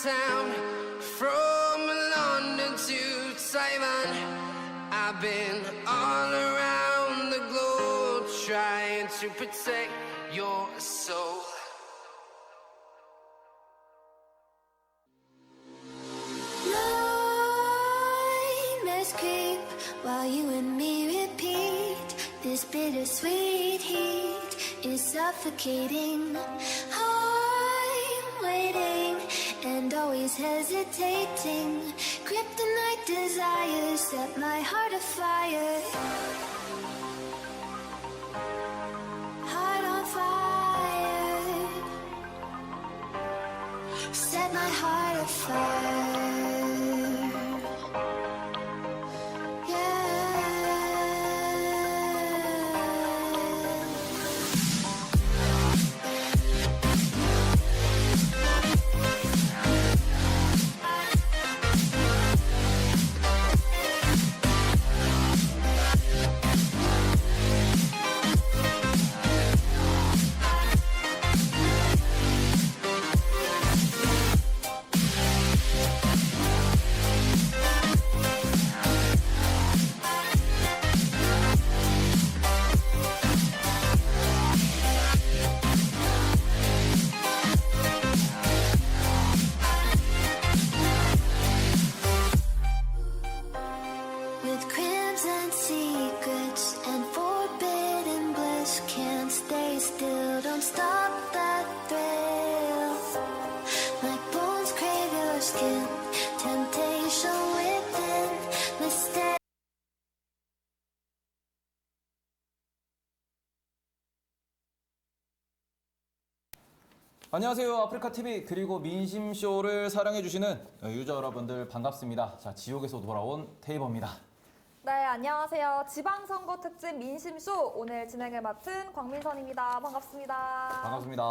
town, from London to Taiwan. I've been all around the globe trying to protect your soul. Nightmares creep while you and me repeat. This bittersweet heat is suffocating. I'm waiting and always hesitating. Kryptonite desires set my heart afire. Heart on fire. Set my heart afire. With crimson secrets and forbidden bliss, can't stay still, don't stop that thrill. My bones crave your skin, temptation within, mistake. 안녕하세요. 아프리카TV 그리고 민심쇼를 사랑해주시는 유저 여러분들 반갑습니다. 자, 지옥에서 돌아온 테이버입니다. 네, 안녕하세요. 지방선거 특집 민심쇼 오늘 진행을 맡은 광민선입니다. 반갑습니다. 반갑습니다.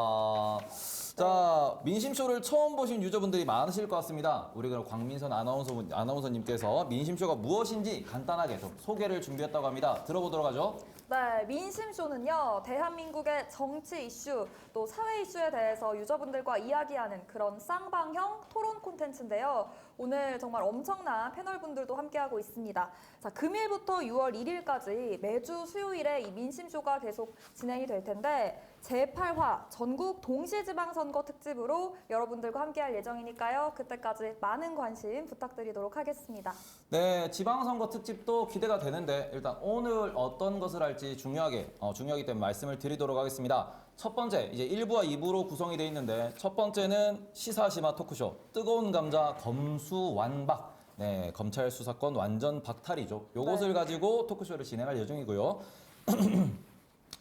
자, 민심쇼를 처음 보신 유저분들이 많으실 것 같습니다. 우리 그럼 광민선 아나운서님께서 민심쇼가 무엇인지 간단하게 좀 소개를 준비했다고 합니다. 들어보도록 하죠. 네, 민심쇼는요, 대한민국의 정치 이슈, 또 사회 이슈에 대해서 유저분들과 이야기하는 그런 쌍방형 토론 콘텐츠인데요. 오늘 정말 엄청난 패널분들도 함께하고 있습니다. 자, 금일부터 6월 1일까지 매주 수요일에 이 민심쇼가 계속 진행이 될 텐데, 제8화 전국 동시지방선거 특집으로 여러분들과 함께할 예정이니까요. 그때까지 많은 관심 부탁드리도록 하겠습니다. 네, 지방선거 특집도 기대가 되는데 일단 오늘 어떤 것을 할지 중요하기 때문에 말씀을 드리도록 하겠습니다. 첫 번째, 이제 1부와 2부로 구성이 되어 있는데 첫 번째는 시사시마 토크쇼 뜨거운 감자 검수완박. 네, 검찰 수사권 완전 박탈이죠. 요것을 가지고 토크쇼를 진행할 예정이고요.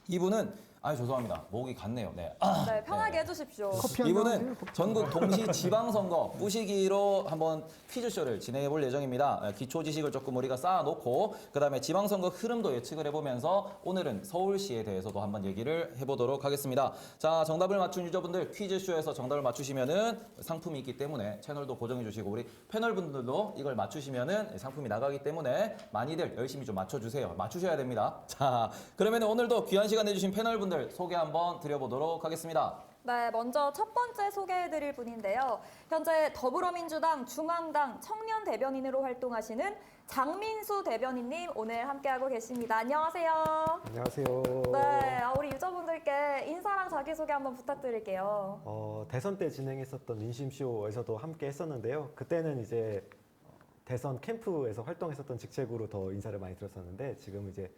2부는 죄송합니다. 목이 갔네요. 네. 네, 편하게 해주십시오. 이분은 전국 동시 지방선거 뿌시기로 한번 퀴즈쇼를 진행해 볼 예정입니다. 기초 지식을 조금 우리가 쌓아놓고 그다음에 지방선거 흐름도 예측을 해보면서 오늘은 서울시에 대해서도 한번 얘기를 해보도록 하겠습니다. 자, 정답을 맞춘 유저분들 퀴즈쇼에서 정답을 맞추시면은 상품이 있기 때문에 채널도 고정해 주시고 우리 패널분들도 이걸 맞추시면은 상품이 나가기 때문에 많이들 열심히 좀 맞춰주세요. 맞추셔야 됩니다. 자, 그러면 오늘도 귀한 시간 내주신 패널분들 소개 한번 드려보도록 하겠습니다. 네, 먼저 첫 번째 소개해드릴 분인데요. 현재 더불어민주당 중앙당 청년 대변인으로 활동하시는 장민수 대변인님 오늘 함께하고 계십니다. 안녕하세요. 안녕하세요. 네, 우리 유저분들께 인사랑 자기소개 한번 부탁드릴게요. 대선 때 진행했었던 민심쇼에서도 함께 했었는데요. 그때는 이제 대선 캠프에서 활동했었던 직책으로 더 인사를 많이 들었었는데 지금 이제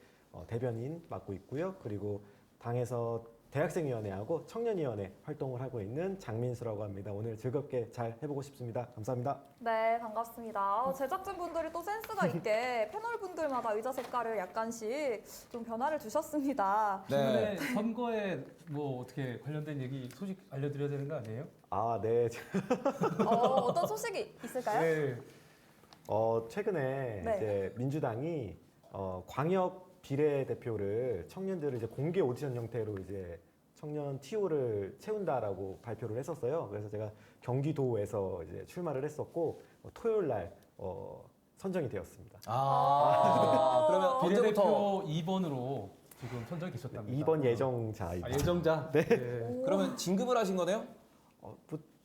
대변인 맡고 있고요. 그리고 당에서 대학생위원회하고 청년위원회 활동을 하고 있는 장민수라고 합니다. 오늘 즐겁게 잘 해보고 싶습니다. 감사합니다. 네, 반갑습니다. 제작진분들이 또 센스가 있게 패널분들마다 의자 색깔을 약간씩 좀 변화를 주셨습니다. 네. 선거에 뭐 어떻게 관련된 얘기 소식 알려드려야 되는 거 아니에요? 아, 네. 어떤 소식이 있을까요? 네. 최근에 네. 이제 민주당이 광역 비례대표를 청년들을 이제 공개 오디션 형태로 이제 청년 TO를 채운다라고 발표를 했었어요. 그래서 제가 경기도에서 이제 출마를 했었고 토요일 날 선정이 되었습니다. 그러면 언제부터? 비례대표 2번으로 지금 선정이 되셨답니다. 2번 예정자입니다. 예정자? 네. 그러면 진급을 하신 거네요?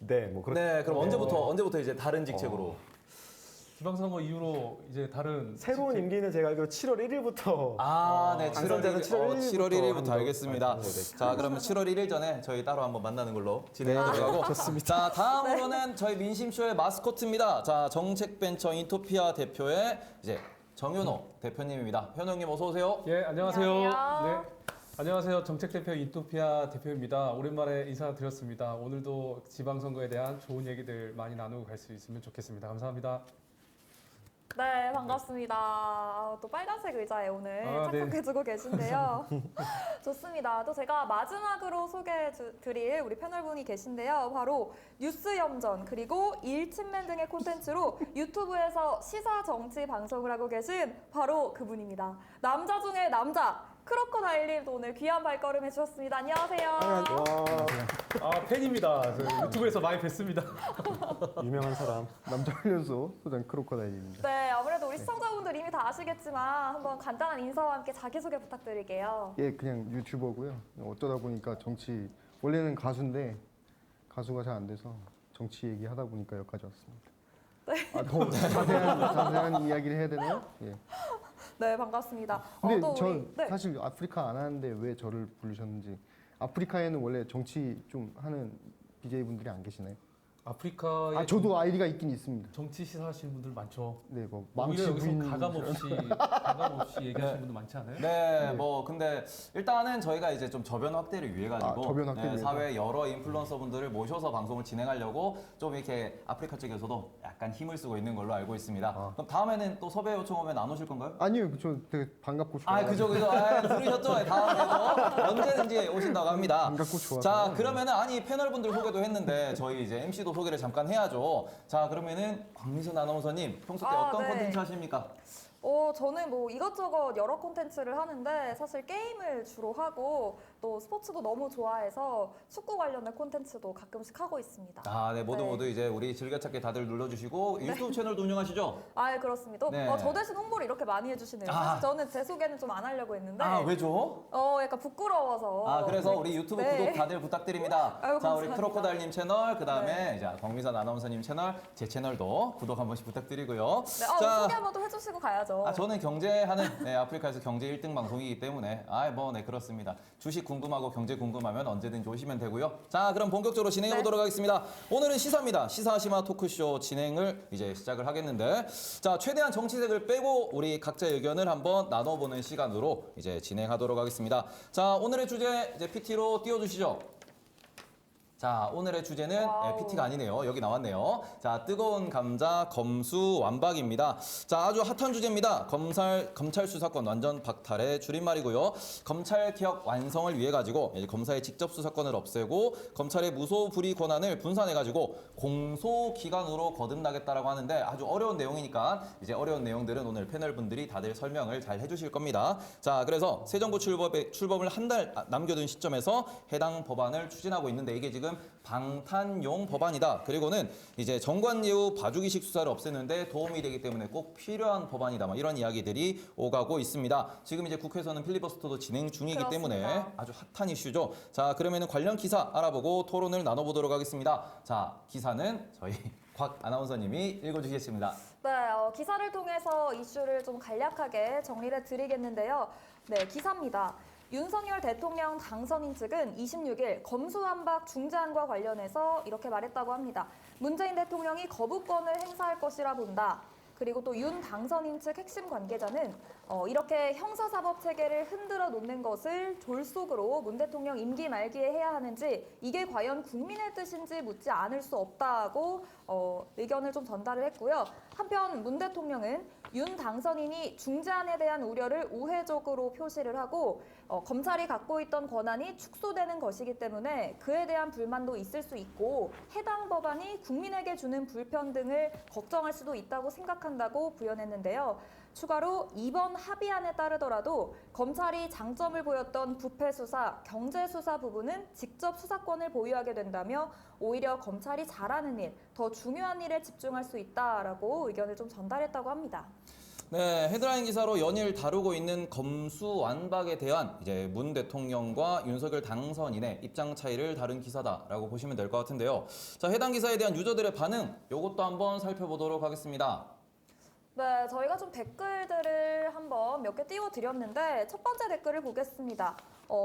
네, 뭐 그렇. 네, 그럼 언제부터 이제 다른 직책으로? 지방선거 이후로 이제 다른 새로운 임기는 제가 알기로 7월 1일부터 네, 당선자는 7월 1일부터 알겠습니다. 하는 걸로 돼 있습니다. 자, 그러면 7월 1일 전에 저희 따로 한번 만나는 걸로 진행하도록 하고. 좋습니다. 자, 다음으로는 저희 민심쇼의 마스코트입니다. 자, 정책벤처 인토피아 대표의 이제 정현호 대표님입니다. 현호님 어서 오세요. 예, 안녕하세요. 안녕하세요. 네. 안녕하세요. 정책대표 인토피아 대표입니다. 오랜만에 인사드렸습니다. 오늘도 지방선거에 대한 좋은 얘기들 많이 나누고 갈 수 있으면 좋겠습니다. 감사합니다. 네, 반갑습니다. 또 빨간색 의자에 오늘 아, 네. 착석해주고 계신데요. 좋습니다. 또 제가 마지막으로 소개해드릴 우리 패널분이 계신데요. 바로 뉴스염전 그리고 일침맨 등의 콘텐츠로 유튜브에서 시사 정치 방송을 하고 계신 바로 그분입니다. 남자 중에 남자. 크로커다일님도 오늘 귀한 발걸음 해주셨습니다. 안녕하세요. 아, 팬입니다. 저 유튜브에서 많이 뵀습니다. 유명한 사람. 남자훈련소 소장 크로커다일입니다. 네, 아무래도 우리 시청자분들 이미 다 아시겠지만 한번 간단한 인사와 함께 자기소개 부탁드릴게요. 예, 그냥 유튜버고요. 어쩌다 보니까 정치 원래는 가수인데 가수가 잘 안 돼서 정치 얘기하다 보니까 여기까지 왔습니다. 아, 더 자세한 이야기를 해야 되나요? 예. 네, 반갑습니다. 근데 또 전 우리- 네. 사실 아프리카 안 하는데 왜 저를 부르셨는지. 아프리카에는 원래 정치 좀 하는 BJ 분들이 안 계시나요? 아프리카에 아, 저도 아이디가 있긴 있습니다. 정치 시사하시는 분들 많죠. 네, 뭐 오히려 망치 여기서 부인 가감 없이 얘기하시는 분들 많지 않아요? 네, 뭐 근데 일단은 저희가 이제 좀 저변 확대를 위해 가지고 저변 확대 위해서. 사회 여러 인플루언서 분들을 모셔서 방송을 진행하려고 좀 이렇게 아프리카 쪽에서도 약간 힘을 쓰고 있는 걸로 알고 있습니다. 그럼 다음에는 또 섭외 요청 오면 안 오실 건가요? 아니요, 저 되게 반갑고 좋아요. 아, 그죠. 들으셨죠? 다음에도 언제든지 오신다고 합니다. 반갑고 좋아서. 자, 그러면은 아니 패널분들 소개도 했는데 저희 이제 MC도 소개를 잠깐 해야죠. 자, 그러면은 광민선 아나운서님 평소 때 어떤 네. 콘텐츠 하십니까? 저는 뭐 이것저것 여러 콘텐츠를 하는데 사실 게임을 주로 하고 또 스포츠도 너무 좋아해서 축구 관련된 콘텐츠도 가끔씩 하고 있습니다. 아, 네, 모두 네. 모두 이제 우리 즐겨찾기 다들 눌러주시고 유튜브 채널도 운영하시죠? 아, 그렇습니다. 네. 저 대신 홍보를 이렇게 많이 해주시네요. 아. 사실 저는 제 소개는 좀 안 하려고 했는데 아, 왜죠? 약간 부끄러워서. 아, 그래서 우리 유튜브 네. 구독 다들 부탁드립니다. 아유, 자, 우리 감사합니다. 크로코다일님 채널, 그 다음에 네. 이제 광미선 아나운서님 채널, 제 채널도 구독 한 번씩 부탁드리고요. 네, 소개 한번 또 해주시고 가야죠. 저는 경제하는 아프리카에서 경제 1등 방송이기 때문에 네, 그렇습니다. 주식 궁금하고 경제 궁금하면 언제든지 오시면 되고요. 자, 그럼 본격적으로 진행해 보도록 하겠습니다. 오늘은 시사입니다. 시사시마 토크쇼 진행을 이제 시작을 하겠는데, 자, 최대한 정치색을 빼고 우리 각자의 의견을 한번 나눠보는 시간으로 이제 진행하도록 하겠습니다. 자, 오늘의 주제 이제 PT로 띄워주시죠. 자, 오늘의 주제는 와우. PT가 아니네요. 여기 나왔네요. 자, 뜨거운 감자 검수 완박입니다. 자, 아주 핫한 주제입니다. 검찰 수사권 완전 박탈의 줄임말이고요. 검찰 개혁 완성을 위해 가지고 검사의 직접 수사권을 없애고 검찰의 무소 불위 권한을 분산해 가지고 공소 기관으로 거듭나겠다라고 하는데 아주 어려운 내용이니까 이제 어려운 내용들은 오늘 패널 분들이 다들 설명을 잘 해주실 겁니다. 자, 그래서 새 정부 출범을 한 달 남겨둔 시점에서 해당 법안을 추진하고 있는데 이게 지금 방탄용 법안이다. 그리고는 이제 정관예우 봐주기식 수사를 없애는데 도움이 되기 때문에 꼭 필요한 법안이다. 뭐 이런 이야기들이 오가고 있습니다. 지금 이제 국회에서는 필리버스터도 진행 중이기 때문에 그렇습니다. 아주 핫한 이슈죠. 자, 그러면은 관련 기사 알아보고 토론을 나눠보도록 하겠습니다. 자, 기사는 저희 곽 아나운서님이 읽어주시겠습니다. 네, 기사를 통해서 이슈를 좀 간략하게 정리를 드리겠는데요. 네, 기사입니다. 윤석열 대통령 당선인 측은 26일 검수완박 중재안과 관련해서 이렇게 말했다고 합니다. 문재인 대통령이 거부권을 행사할 것이라 본다. 그리고 또 윤 당선인 측 핵심 관계자는 이렇게 형사사법 체계를 흔들어 놓는 것을 졸속으로 문 대통령 임기 말기에 해야 하는지 이게 과연 국민의 뜻인지 묻지 않을 수 없다고 의견을 좀 전달을 했고요. 한편 문 대통령은 윤 당선인이 중재안에 대한 우려를 우회적으로 표시를 하고 검찰이 갖고 있던 권한이 축소되는 것이기 때문에 그에 대한 불만도 있을 수 있고 해당 법안이 국민에게 주는 불편등을 걱정할 수도 있다고 생각한다고 부연했는데요. 추가로 이번 합의안에 따르더라도 검찰이 장점을 보였던 부패 수사, 경제 수사 부분은 직접 수사권을 보유하게 된다며 오히려 검찰이 잘하는 일, 더 중요한 일에 집중할 수 있다라고 의견을 좀 전달했다고 합니다. 네, 헤드라인 기사로 연일 다루고 있는 검수완박에 대한 이제 문 대통령과 윤석열 당선인의 입장 차이를 다룬 기사다라고 보시면 될 것 같은데요. 자, 해당 기사에 대한 유저들의 반응, 요것도 한번 살펴보도록 하겠습니다. 네, 저희가 좀 댓글들을 한번 몇 개 띄워드렸는데 첫 번째 댓글을 보겠습니다.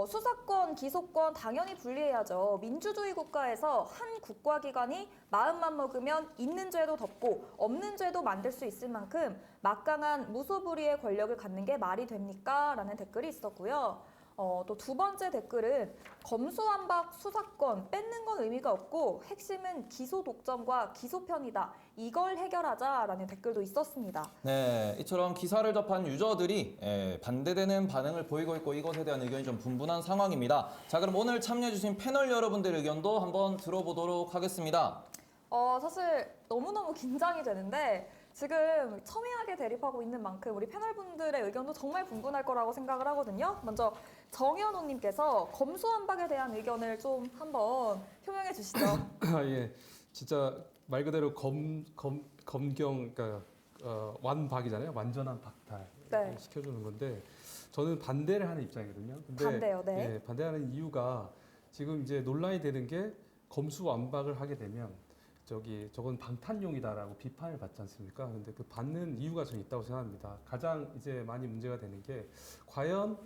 수사권, 기소권 당연히 분리해야죠. 민주주의 국가에서 한 국가기관이 마음만 먹으면 있는 죄도 덮고 없는 죄도 만들 수 있을 만큼 막강한 무소불위의 권력을 갖는 게 말이 됩니까? 라는 댓글이 있었고요. 또 두 번째 댓글은 검수완박 수사권 뺏는 건 의미가 없고 핵심은 기소 독점과 기소 편이다. 이걸 해결하자라는 댓글도 있었습니다. 네, 이처럼 기사를 접한 유저들이 반대되는 반응을 보이고 있고 이것에 대한 의견이 좀 분분한 상황입니다. 자, 그럼 오늘 참여해주신 패널 여러분들의 의견도 한번 들어보도록 하겠습니다. 사실 너무너무 긴장이 되는데 지금 첨예하게 대립하고 있는 만큼 우리 패널분들의 의견도 정말 분분할 거라고 생각을 하거든요. 먼저 정현호님께서 검수완박에 대한 의견을 좀 한번 표명해 주시죠. 예, 진짜 말 그대로 검경, 그러니까 완박이잖아요. 완전한 박탈 네. 시켜주는 건데 저는 반대를 하는 입장이거든요. 근데 반대요, 네. 예, 반대하는 이유가 지금 이제 논란이 되는 게 검수완박을 하게 되면 저건 방탄용이다라고 비판을 받지 않습니까? 근데 그 받는 이유가 저는 있다고 생각합니다. 가장 이제 많이 문제가 되는 게 과연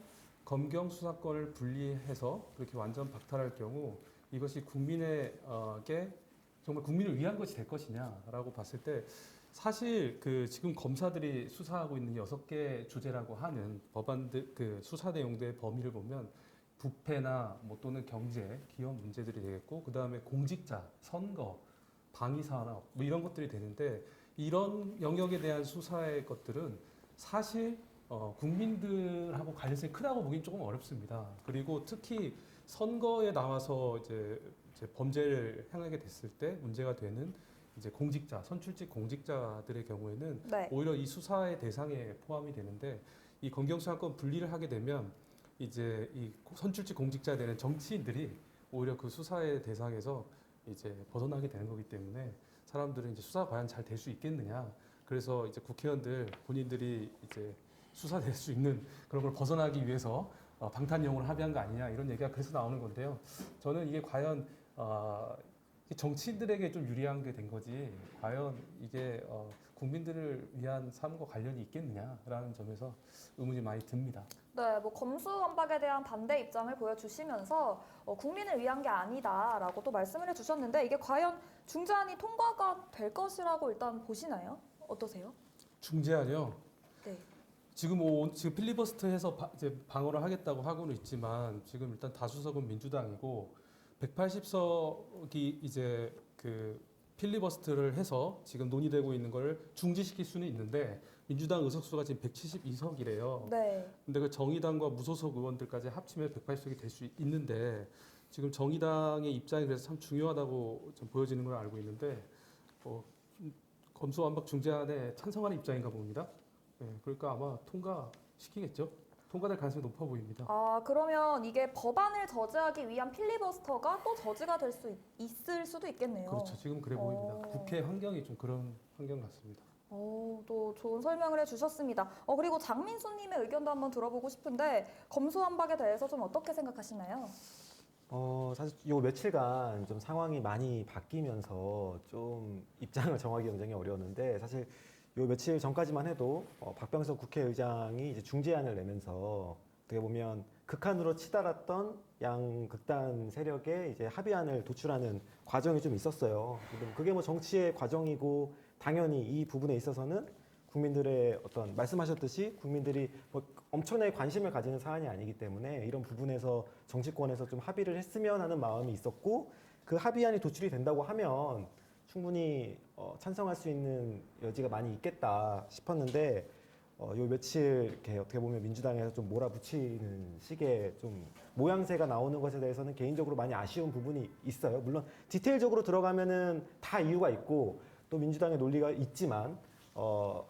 검경 수사권을 분리해서 그렇게 완전 박탈할 경우 이것이 국민에게 정말 국민을 위한 것이 될 것이냐라고 봤을 때 사실 그 지금 검사들이 수사하고 있는 6개 주제라고 하는 법안들 그 수사 내용들의 범위를 보면 부패나 뭐 또는 경제, 기업 문제들이 되겠고 그다음에 공직자, 선거, 방위산업 뭐 이런 것들이 되는데 이런 영역에 대한 수사의 것들은 사실 국민들하고 관련성이 크다고 보기는 조금 어렵습니다. 그리고 특히 선거에 나와서 이제 범죄를 행하게 됐을 때 문제가 되는 이제 공직자, 선출직 공직자들의 경우에는 네. 오히려 이 수사의 대상에 포함이 되는데 이 검경수사권 분리를 하게 되면 이제 이 선출직 공직자에 되는 정치인들이 오히려 그 수사의 대상에서 이제 벗어나게 되는 거기 때문에 사람들은 이제 수사 과연 잘 될 수 있겠느냐. 그래서 이제 국회의원들 본인들이 이제 수사될 수 있는 그런 걸 벗어나기 위해서 방탄용으로 합의한 거 아니냐 이런 얘기가 그래서 나오는 건데요. 저는 이게 과연 정치인들에게 좀 유리한 게 된 거지 과연 이게 국민들을 위한 삶과 관련이 있겠느냐라는 점에서 의문이 많이 듭니다. 네, 뭐 검수완박에 대한 반대 입장을 보여주시면서 국민을 위한 게 아니다라고 또 말씀을 해주셨는데 이게 과연 중재안이 통과가 될 것이라고 일단 보시나요? 어떠세요? 중재안이요. 네. 지금 필리버스터해서 이제 방어를 하겠다고 하고는 있지만 지금 일단 다수석은 민주당이고 180석이 이제 그 필리버스터를 해서 지금 논의되고 있는 걸 중지시킬 수는 있는데 민주당 의석수가 지금 172석이래요. 네. 근데 그 정의당과 무소속 의원들까지 합치면 180석이 될 수 있는데 지금 정의당의 입장이 그래서 참 중요하다고 좀 보여지는 걸 알고 있는데 검수완박 중재안에 찬성하는 입장인가 봅니다. 네, 그러니까 아마 통과시키겠죠. 통과될 가능성이 높아 보입니다. 그러면 이게 법안을 저지하기 위한 필리버스터가 또 저지가 될 수 있을 수도 있겠네요. 그렇죠. 지금 그래 보입니다. 국회 환경이 좀 그런 환경 같습니다. 또 좋은 설명을 해주셨습니다. 그리고 장민수님의 의견도 한번 들어보고 싶은데 검수완박에 대해서 좀 어떻게 생각하시나요? 사실 요 며칠간 좀 상황이 많이 바뀌면서 좀 입장을 정하기 굉장히 어려웠는데 사실 요 며칠 전까지만 해도 박병석 국회의장이 이제 중재안을 내면서 어떻게 보면 극한으로 치달았던 양 극단 세력의 이제 합의안을 도출하는 과정이 좀 있었어요. 근데 그게 뭐 정치의 과정이고 당연히 이 부분에 있어서는 국민들의 어떤 말씀하셨듯이 국민들이 뭐 엄청나게 관심을 가지는 사안이 아니기 때문에 이런 부분에서 정치권에서 좀 합의를 했으면 하는 마음이 있었고 그 합의안이 도출이 된다고 하면 충분히 찬성할 수 있는 여지가 많이 있겠다 싶었는데 요 며칠 이렇게 어떻게 보면 민주당에서 좀 몰아붙이는 식의 좀 모양새가 나오는 것에 대해서는 개인적으로 많이 아쉬운 부분이 있어요. 물론 디테일적으로 들어가면은 다 이유가 있고 또 민주당의 논리가 있지만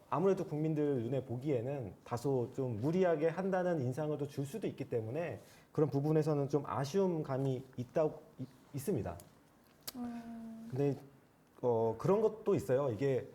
아무래도 국민들 눈에 보기에는 다소 좀 무리하게 한다는 인상을 또 줄 수도 있기 때문에 그런 부분에서는 좀 아쉬운 감이 있습니다. 근데 그런 것도 있어요. 이게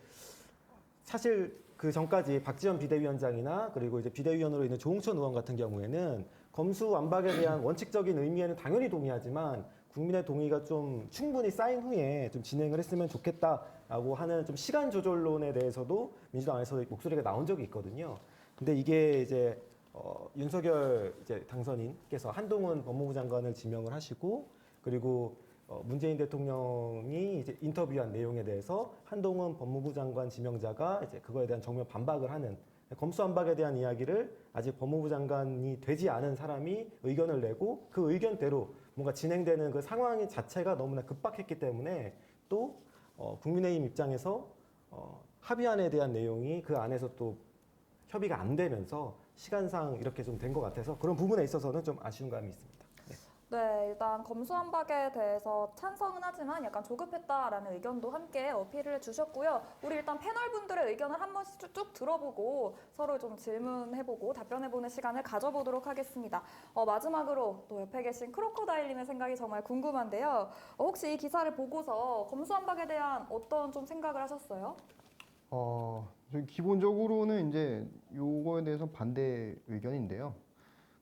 사실 그 전까지 박지원 비대위원장이나 그리고 이제 비대위원으로 있는 조홍천 의원 같은 경우에는 검수완박에 대한 원칙적인 의미에는 당연히 동의하지만 국민의 동의가 좀 충분히 쌓인 후에 좀 진행을 했으면 좋겠다라고 하는 좀 시간 조절론에 대해서도 민주당 안에서 목소리가 나온 적이 있거든요. 근데 이게 이제 윤석열 이제 당선인께서 한동훈 법무부 장관을 지명을 하시고 그리고 문재인 대통령이 이제 인터뷰한 내용에 대해서 한동훈 법무부 장관 지명자가 이제 그거에 대한 정면 반박을 하는 검수완박에 대한 이야기를 아직 법무부 장관이 되지 않은 사람이 의견을 내고 그 의견대로 뭔가 진행되는 그 상황 자체가 너무나 급박했기 때문에 또 국민의힘 입장에서 합의안에 대한 내용이 그 안에서 또 협의가 안 되면서 시간상 이렇게 좀 된 것 같아서 그런 부분에 있어서는 좀 아쉬운 감이 있습니다. 네, 일단 검수완박에 대해서 찬성은 하지만 약간 조급했다라는 의견도 함께 어필을 해주셨고요. 우리 일단 패널분들의 의견을 한 번씩 쭉 들어보고 서로 좀 질문해보고 답변해보는 시간을 가져보도록 하겠습니다. 마지막으로 또 옆에 계신 크로코다일님의 생각이 정말 궁금한데요. 혹시 이 기사를 보고서 검수완박에 대한 어떤 좀 생각을 하셨어요? 저희 기본적으로는 이제 요거에 대해서 반대 의견인데요.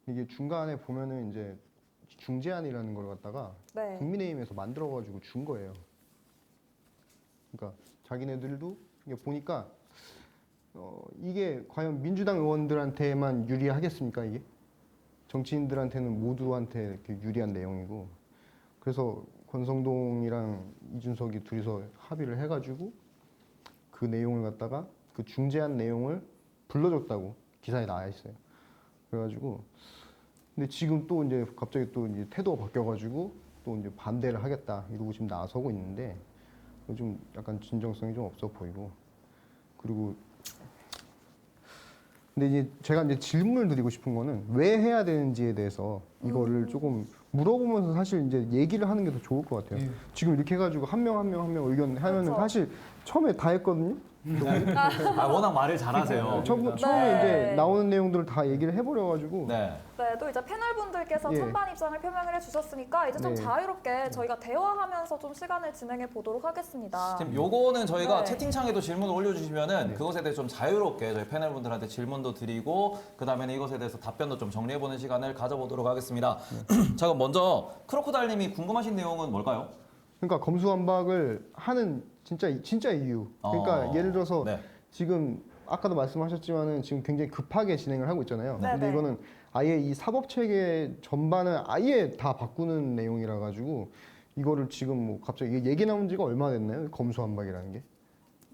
이게 중간에 보면은 이제 중재안이라는 걸 갖다가 네. 국민의힘에서 만들어가지고 준 거예요. 그러니까 자기네들도 이게 보니까 이게 과연 민주당 의원들한테만 유리하겠습니까? 이게 정치인들한테는 모두한테 이렇게 유리한 내용이고 그래서 권성동이랑 이준석이 둘이서 합의를 해가지고 그 내용을 갖다가 그 중재안 내용을 불러줬다고 기사에 나와 있어요. 그래가지고 근데 지금 또 이제 갑자기 또 이제 태도가 바뀌어가지고 또 이제 반대를 하겠다 이러고 지금 나서고 있는데 좀 약간 진정성이 좀 없어 보이고 그리고 근데 이제 제가 이제 질문을 드리고 싶은 거는 왜 해야 되는지에 대해서 이거를 조금 물어보면서 사실 이제 얘기를 하는 게 더 좋을 것 같아요. 지금 이렇게 해가지고 한 명 의견 하면은 그렇죠. 사실 처음에 다 했거든요. 워낙 말을 잘하세요. 처음에 네. 이제 나오는 내용들을 다 얘기를 해버려가지고 네. 네, 또 이제 패널분들께서 예. 찬반 입장을 표명을 해주셨으니까 이제 좀 네. 자유롭게 저희가 대화하면서 좀 시간을 진행해 보도록 하겠습니다. 지금 요거는 저희가 네. 채팅창에도 질문을 올려주시면은 네. 그것에 대해서 좀 자유롭게 저희 패널분들한테 질문도 드리고 그 다음에는 이것에 대해서 답변도 좀 정리해보는 시간을 가져보도록 하겠습니다. 자, 그럼 먼저 크로코다일님이 궁금하신 내용은 뭘까요? 그러니까 검수완박을 하는 진짜 이유. 그러니까 예를 들어서 네. 지금 아까도 말씀하셨지만은 지금 굉장히 급하게 진행을 하고 있잖아요. 네, 근데 네. 이거는 아예 이 사법 체계 전반을 아예 다 바꾸는 내용이라 가지고 이거를 지금 뭐 갑자기 이게 얘기 나온 지가 얼마 됐나요? 검수완박이라는 게.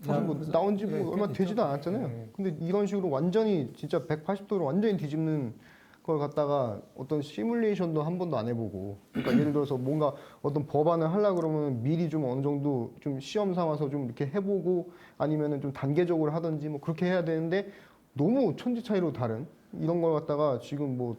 사실 뭐 나온 지 뭐 얼마 되지도 않았잖아요. 근데 이런 식으로 완전히 진짜 180도로 완전히 뒤집는 걸 갖다가 어떤 시뮬레이션도 한 번도 안 해보고 그러니까 예를 들어서 뭔가 어떤 법안을 하려고 그러면 미리 좀 어느 정도 좀 시험 삼아서 좀 이렇게 해보고 아니면은 좀 단계적으로 하든지 뭐 그렇게 해야 되는데 너무 천지 차이로 다른 이런 걸 갖다가 지금 뭐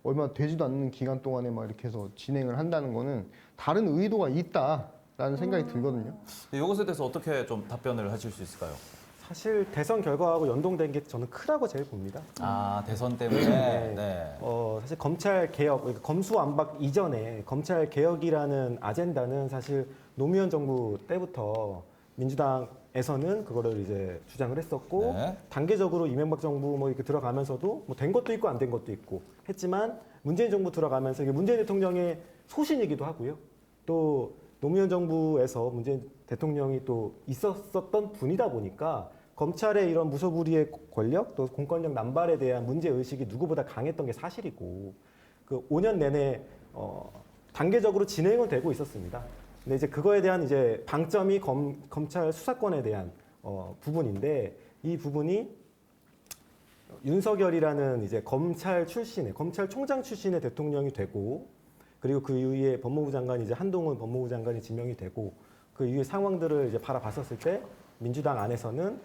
얼마 되지도 않는 기간 동안에 막 이렇게 해서 진행을 한다는 거는 다른 의도가 있다라는 생각이 들거든요. 이것에 대해서 어떻게 좀 답변을 하실 수 있을까요? 사실 대선 결과하고 연동된 게 저는 크다고 제일 봅니다. 아, 대선 때문에. 네. 네. 사실 검찰 개혁, 그러니까 검수완박 이전에 검찰 개혁이라는 아젠다는 사실 노무현 정부 때부터 민주당에서는 그거를 이제 주장을 했었고 네. 단계적으로 이명박 정부 뭐 이렇게 들어가면서도 뭐 된 것도 있고 안 된 것도 있고 했지만 문재인 정부 들어가면서 이게 문재인 대통령의 소신이기도 하고요. 또 노무현 정부에서 문재인 대통령이 또 있었던 분이다 보니까 검찰의 이런 무소불위의 권력 또 공권력 남발에 대한 문제 의식이 누구보다 강했던 게 사실이고 그 5년 내내 단계적으로 진행은 되고 있었습니다. 근데 이제 그거에 대한 이제 방점이 검찰 수사권에 대한 부분인데 이 부분이 윤석열이라는 이제 검찰총장 출신의 대통령이 되고 그리고 그 이후에 법무부 장관이 이제 한동훈 법무부 장관이 지명이 되고 그 이후의 상황들을 이제 바라봤었을 때 민주당 안에서는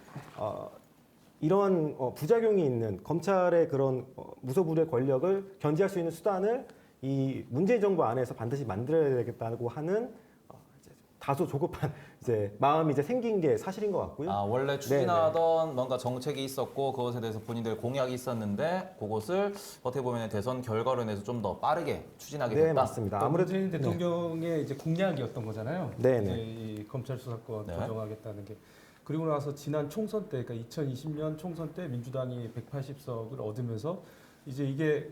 이런 부작용이 있는 검찰의 그런 무소불위의 권력을 견제할 수 있는 수단을 이 문재인 정부 안에서 반드시 만들어야 되겠다고 하는 이제 다소 조급한 이제 마음이 이제 생긴 게 사실인 것 같고요. 아, 원래 추진하던 뭔가 정책이 있었고 그것에 대해서 본인들 공약이 있었는데 그것을 어떻게 보면 대선 결과로 인해서 좀 더 빠르게 추진하게 됐다. 네, 맞습니다. 아무래도 아무래도 문재인 대통령의 이제 공약이었던 거잖아요. 네, 이제 네. 이 검찰 수사권 네. 조정하겠다는 게. 그리고 나서 지난 총선 때, 그러니까 2020년 총선 때 민주당이 180석을 얻으면서 이제 이게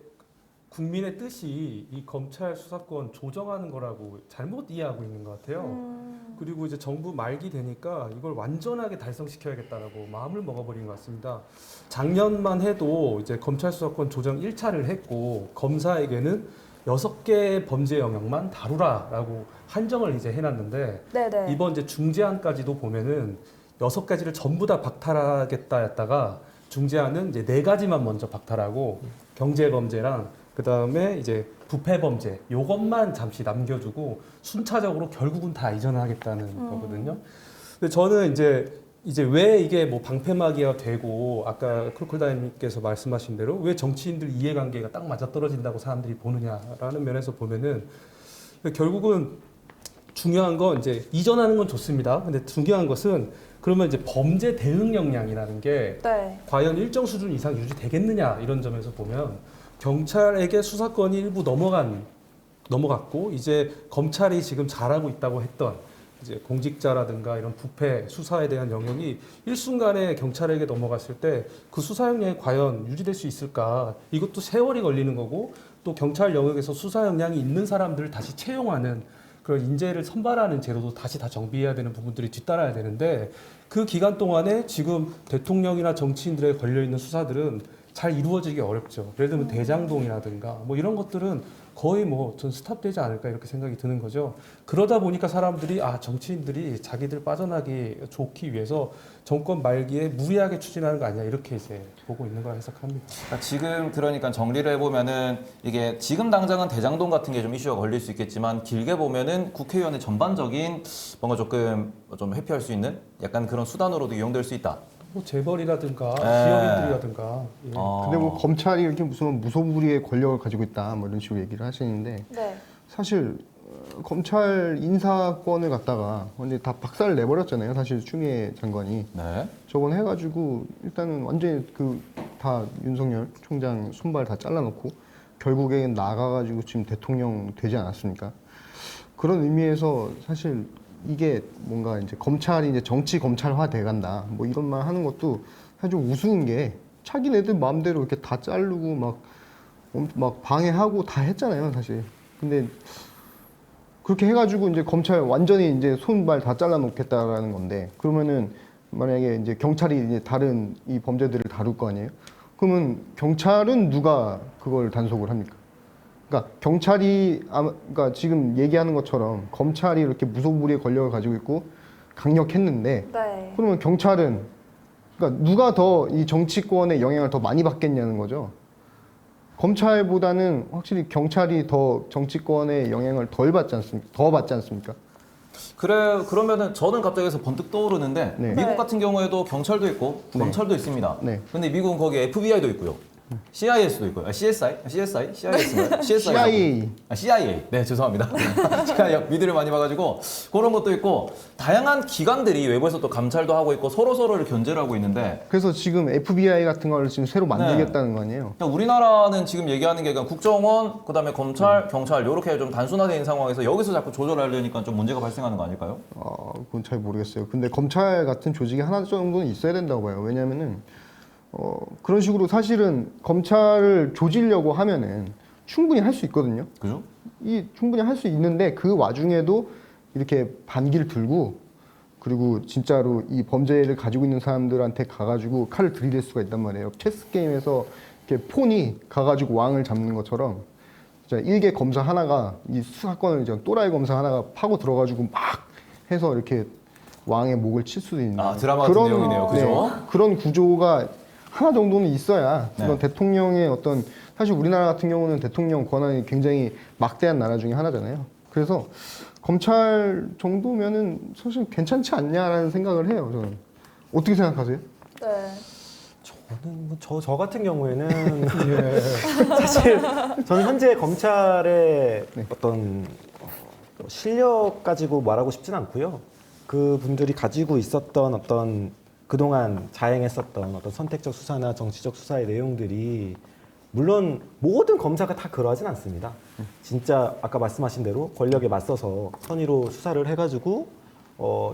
국민의 뜻이 이 검찰 수사권 조정하는 거라고 잘못 이해하고 있는 것 같아요. 그리고 이제 정부 말기 되니까 이걸 완전하게 달성시켜야겠다라고 마음을 먹어버린 것 같습니다. 작년만 해도 이제 검찰 수사권 조정 1차를 했고 검사에게는 6개의 범죄 영역만 다루라라고 한정을 이제 해놨는데 네네. 이번 이제 중재안까지도 보면은 6가지를 전부 다 박탈하겠다 했다가 중재안은 이제 4가지만 먼저 박탈하고 경제범죄랑 그 다음에 이제 부패범죄 요것만 잠시 남겨두고 순차적으로 결국은 다 이전하겠다는 거거든요. 근데 저는 이제 왜 이게 뭐 방패막이가 되고 아까 크로콜다님께서 말씀하신 대로 왜 정치인들 이해관계가 딱 맞아떨어진다고 사람들이 보느냐라는 면에서 보면은 결국은 중요한 건 이제 이전하는 건 좋습니다. 근데 중요한 것은 그러면 이제 범죄 대응 역량이라는 게 네. 과연 일정 수준 이상 유지되겠느냐 이런 점에서 보면 경찰에게 수사권이 일부 넘어갔고 이제 검찰이 지금 잘하고 있다고 했던 이제 공직자라든가 이런 부패 수사에 대한 영역이 일순간에 경찰에게 넘어갔을 때 그 수사 역량이 과연 유지될 수 있을까? 이것도 세월이 걸리는 거고 또 경찰 영역에서 수사 역량이 있는 사람들을 다시 채용하는 그런 인재를 선발하는 제도도 다시 다 정비해야 되는 부분들이 뒤따라야 되는데 그 기간 동안에 지금 대통령이나 정치인들에 걸려 있는 수사들은 잘 이루어지기 어렵죠. 예를 들면 대장동이라든가 뭐 이런 것들은 거의 뭐 전 스탑되지 않을까 이렇게 생각이 드는 거죠. 그러다 보니까 사람들이 정치인들이 자기들 빠져나기 좋기 위해서 정권 말기에 무리하게 추진하는 거 아니야 이렇게 이제 보고 있는 걸 해석합니다. 지금 그러니까 정리를 해보면은 이게 지금 당장은 대장동 같은 게 좀 이슈가 걸릴 수 있겠지만 길게 보면은 국회의원의 전반적인 뭔가 조금 좀 회피할 수 있는 약간 그런 수단으로도 이용될 수 있다. 뭐 재벌이라든가 네. 기업인들이라든가 예. 근데 뭐 검찰이 이렇게 무슨 무소불위의 권력을 가지고 있다 뭐 이런 식으로 얘기를 하시는데 네. 사실 검찰 인사권을 갖다가 이제 다 박살을 내버렸잖아요. 사실 추미애 장관이 네. 저건 해가지고 일단은 완전히 그 다 윤석열 총장 손발 다 잘라놓고 결국엔 나가가지고 지금 대통령 되지 않았습니까? 그런 의미에서 사실 이게 뭔가 이제 검찰이 이제 정치 검찰화 돼간다 뭐 이런 말 하는 것도 사실 좀 우스운 게 자기네들 마음대로 이렇게 다 자르고 막 방해하고 다 했잖아요, 사실. 근데 그렇게 해가지고 이제 검찰 완전히 이제 손발 다 잘라놓겠다라는 건데 그러면은 만약에 이제 경찰이 이제 다른 이 범죄들을 다룰 거 아니에요? 그러면 경찰은 누가 그걸 단속을 합니까? 그러니까 경찰이 그러니까 지금 얘기하는 것처럼 검찰이 이렇게 무소불위의 권력을 가지고 있고 강력했는데 네. 그러면 경찰은 그러니까 누가 더 이 정치권의 영향을 더 많이 받겠냐는 거죠. 검찰보다는 확실히 경찰이 더 정치권의 영향을 덜 받지 않습니까? 더 받지 않습니까? 그러면은 저는 갑자기 해서 번뜩 떠오르는데 네. 미국 네. 같은 경우에도 경찰도 있고 네. 검찰도 있습니다. 네. 근데 미국은 거기에 FBI도 있고요. CIS도 있고요. CSI인가요? CIA. CIA. 네, 죄송합니다. 제가 미드를 많이 봐가지고 그런 것도 있고 다양한 기관들이 외부에서 또 감찰도 하고 있고 서로를 견제를 하고 있는데 그래서 지금 FBI 같은 걸 지금 새로 만들겠다는 거 아니에요? 그냥 우리나라는 지금 얘기하는 게 그냥 국정원, 그다음에 검찰, 경찰 이렇게 좀 단순화된 상황에서 여기서 자꾸 조절하려니까 좀 문제가 발생하는 거 아닐까요? 그건 잘 모르겠어요. 근데 검찰 같은 조직이 하나 정도는 있어야 된다고 봐요. 왜냐면은 그런 식으로 사실은 검찰을 조지려고 하면은 충분히 할 수 있거든요. 그죠? 충분히 할 수 있는데 그 와중에도 이렇게 반기를 들고 그리고 진짜로 이 범죄를 가지고 있는 사람들한테 가가지고 칼을 들이댈 수가 있단 말이에요. 체스 게임에서 이렇게 폰이 가가지고 왕을 잡는 것처럼 진짜 일개 검사 하나가 이 수사권을 이제 또라이 검사 하나가 파고 들어가지고 막 해서 이렇게 왕의 목을 칠 수도 있는 드라마 같은 내용이네요. 그죠? 그런 구조가 하나 정도는 있어야 네. 그런 대통령의 어떤 사실 우리나라 같은 경우는 대통령 권한이 굉장히 막대한 나라 중에 하나잖아요. 그래서 검찰 정도면은 사실 괜찮지 않냐라는 생각을 해요. 저는 어떻게 생각하세요? 네. 저는 저 같은 경우에는 사실 저는 현재 검찰의 어떤 실력 가지고 말하고 싶진 않고요. 그 분들이 가지고 있었던 어떤 그동안 자행했었던 어떤 선택적 수사나 정치적 수사의 내용들이 물론 모든 검사가 다 그러하진 않습니다. 진짜 아까 말씀하신 대로 권력에 맞서서 선의로 수사를 해가지고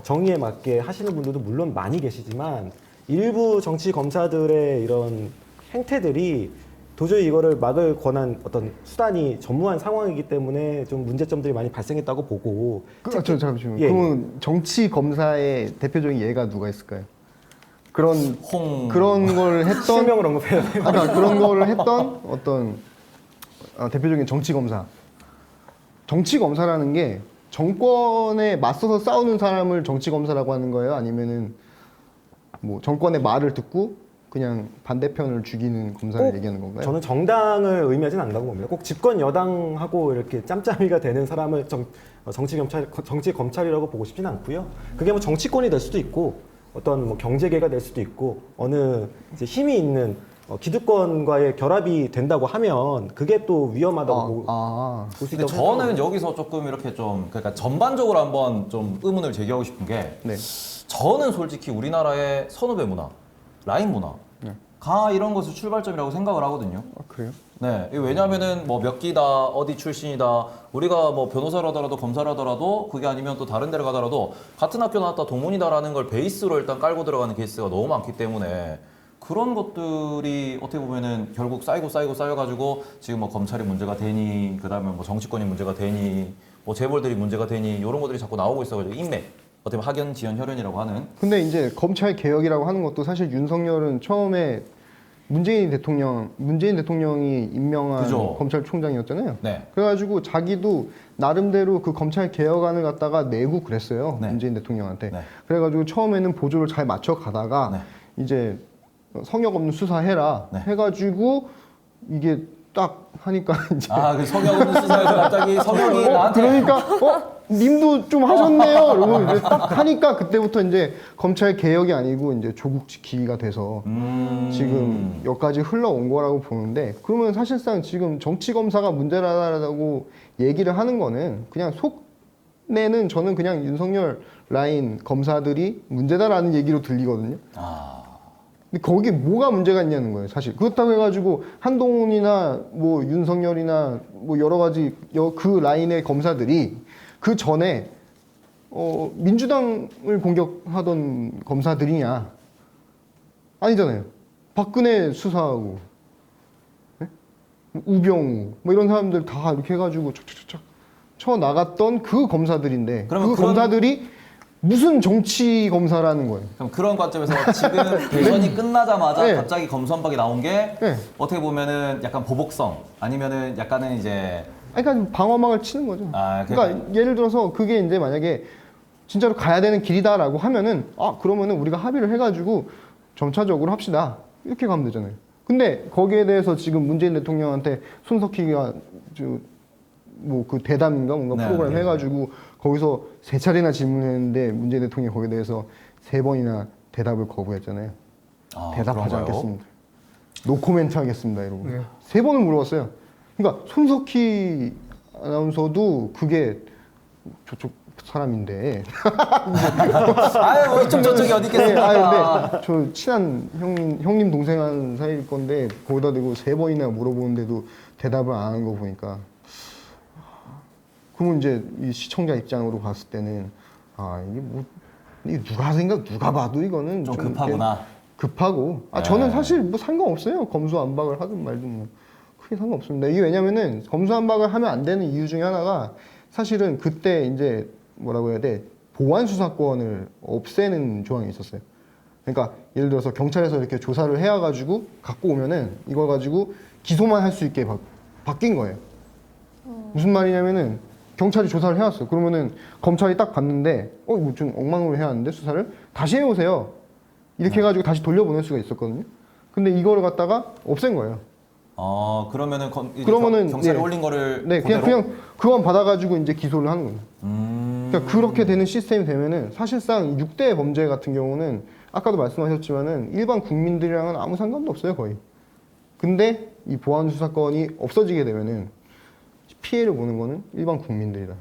정의에 맞게 하시는 분들도 물론 많이 계시지만 일부 정치 검사들의 이런 행태들이 도저히 이거를 막을 권한 어떤 수단이 전무한 상황이기 때문에 좀 문제점들이 많이 발생했다고 보고. 잠시만요. 예. 그러면 정치 검사의 대표적인 예가 누가 있을까요? 그런 걸 했던 실명을 언급해야 돼요. 아까 그런 거를 했던 어떤 대표적인 정치 검사. 정치 검사라는 게 정권에 맞서서 싸우는 사람을 정치 검사라고 하는 거예요? 아니면은 뭐 정권의 말을 듣고 그냥 반대편을 죽이는 검사를 꼭 얘기하는 건가요? 저는 정당을 의미하진 않다고 봅니다. 꼭 집권 여당하고 이렇게 짬짬이가 되는 사람을 정치 검찰이라고 보고 싶지는 않고요. 그게 뭐 정치권이 될 수도 있고 어떤 뭐 경제계가 될 수도 있고 어느 이제 힘이 있는 기득권과의 결합이 된다고 하면 그게 또 위험하다고 볼 수 근데 있다고 저는 생각합니다. 여기서 조금 이렇게 좀 그러니까 전반적으로 한번 좀 의문을 제기하고 싶은 게 네. 저는 솔직히 우리나라의 선후배 문화, 라인 문화 가 이런 것을 출발점이라고 생각을 하거든요. 그래요? 네, 이게 왜냐하면은 뭐 몇 기다, 어디 출신이다, 우리가 뭐 변호사를 하더라도 검사를 하더라도 그게 아니면 또 다른 데를 가더라도 같은 학교 나왔다 동문이다라는 걸 베이스로 일단 깔고 들어가는 케이스가 너무 많기 때문에 그런 것들이 어떻게 보면은 결국 쌓여가지고 지금 뭐 검찰이 문제가 되니, 그다음에 뭐 정치권이 문제가 되니, 뭐 재벌들이 문제가 되니 이런 것들이 자꾸 나오고 있어가지고 인맥, 어떻게 보면 학연, 지연, 혈연이라고 하는. 근데 이제 검찰 개혁이라고 하는 것도 사실 윤석열은 처음에 문재인 대통령이 임명한 그죠. 검찰총장이었잖아요. 네. 그래가지고 자기도 나름대로 그 검찰 개혁안을 갖다가 내고 그랬어요. 네. 문재인 대통령한테. 네. 그래가지고 처음에는 보조를 잘 맞춰 가다가 네. 이제 성역 없는 수사해라 네. 해가지고 이게 딱 하니까 이제 그 성역 없는 수사에서 갑자기 성역이 나한테 그러니까 님도 좀 하셨네요. 그리고 이제 딱 하니까 그때부터 이제 검찰 개혁이 아니고 이제 조국 지키기가 돼서 지금 여기까지 흘러온 거라고 보는데, 그러면 사실상 지금 정치 검사가 문제라고 얘기를 하는 거는 그냥 속내는 저는 그냥 윤석열 라인 검사들이 문제다라는 얘기로 들리거든요. 근데 거기에 뭐가 문제가 있냐는 거예요, 사실. 그렇다고 해가지고 한동훈이나 뭐 윤석열이나 뭐 여러 가지 그 라인의 검사들이 그 전에 민주당을 공격하던 검사들이냐? 아니잖아요. 박근혜 수사하고 네? 우병우 뭐 이런 사람들 다 이렇게 해가지고 척척척 쳐 나갔던 그 검사들인데 그러면 그 그런- 검사들이 무슨 정치 검사라는 거예요? 그럼 그런 관점에서 지금 대선이 끝나자마자 네. 갑자기 검수완박이 나온 게 네. 어떻게 보면은 약간 보복성 아니면은 약간은 이제 그러니까 방어막을 치는 거죠. 그러니까 예를 들어서 그게 이제 만약에 진짜로 가야 되는 길이다라고 하면은 그러면은 우리가 합의를 해가지고 점차적으로 합시다 이렇게 가면 되잖아요. 근데 거기에 대해서 지금 문재인 대통령한테 손석희가 뭐 그 대담인가 뭔가 네, 프로그램 네, 해가지고 거기서 3차례나 질문했는데 문재인 대통령이 거기에 대해서 3번이나 대답을 거부했잖아요. 대답하지 그런가요? 않겠습니다. 노코멘트 하겠습니다 이러고 네. 3번을 물어봤어요. 그러니까 손석희 아나운서도 그게 저쪽 사람인데 아유 이쪽 저쪽이 어디 네, 있겠습니까? 근데 저 친한 형님 동생한 사이일 건데 거기다 대고 3번이나 물어보는데도 대답을 안 하는 거 보니까 그러면 이제 이 시청자 입장으로 봤을 때는 이게 뭐 이게 누가 봐도 이거는 좀 급하구나. 급하고 저는 사실 뭐 상관없어요. 검수완박을 하든 말든 뭐 크게 상관없습니다. 이게 왜냐면은 검수완박을 하면 안 되는 이유 중에 하나가 사실은 그때 이제 뭐라고 해야 돼, 보안 수사권을 없애는 조항이 있었어요. 그러니까 예를 들어서 경찰에서 이렇게 조사를 해와가지고 갖고 오면은 이걸 가지고 기소만 할 수 있게 바뀐 거예요. 무슨 말이냐면은 경찰이 조사를 해왔어. 그러면은 검찰이 딱 봤는데 이거 좀 엉망으로 해왔는데 수사를 다시 해오세요. 이렇게 해가지고 다시 돌려보낼 수가 있었거든요. 근데 이거를 갖다가 없앤 거예요. 그러면은 그러면은 경찰이 올린 거를 네, 그대로? 그냥 그건 받아가지고 이제 기소를 하는 거예요. 그러니까 그렇게 되는 시스템이 되면은 사실상 6대 범죄 같은 경우는 아까도 말씀하셨지만은 일반 국민들이랑은 아무 상관도 없어요, 거의. 근데 이 보안 수사권이 없어지게 되면은 피해를 보는 거는 일반 국민들이다.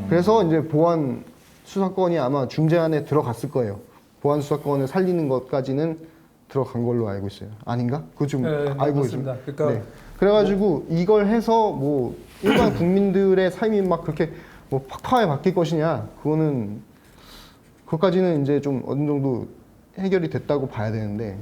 그래서 이제 보안 수사권이 아마 중재안에 들어갔을 거예요. 보안 수사권을 살리는 것까지는 들어간 걸로 알고 있어요. 아닌가? 그거 좀 알고 맞습니다. 있습니다. 그러니까 그래가지고 이걸 해서 뭐 일반 국민들의 삶이 막 그렇게 뭐 팍팍하게 바뀔 것이냐? 그거는 그것까지는 이제 좀 어느 정도 해결이 됐다고 봐야 되는데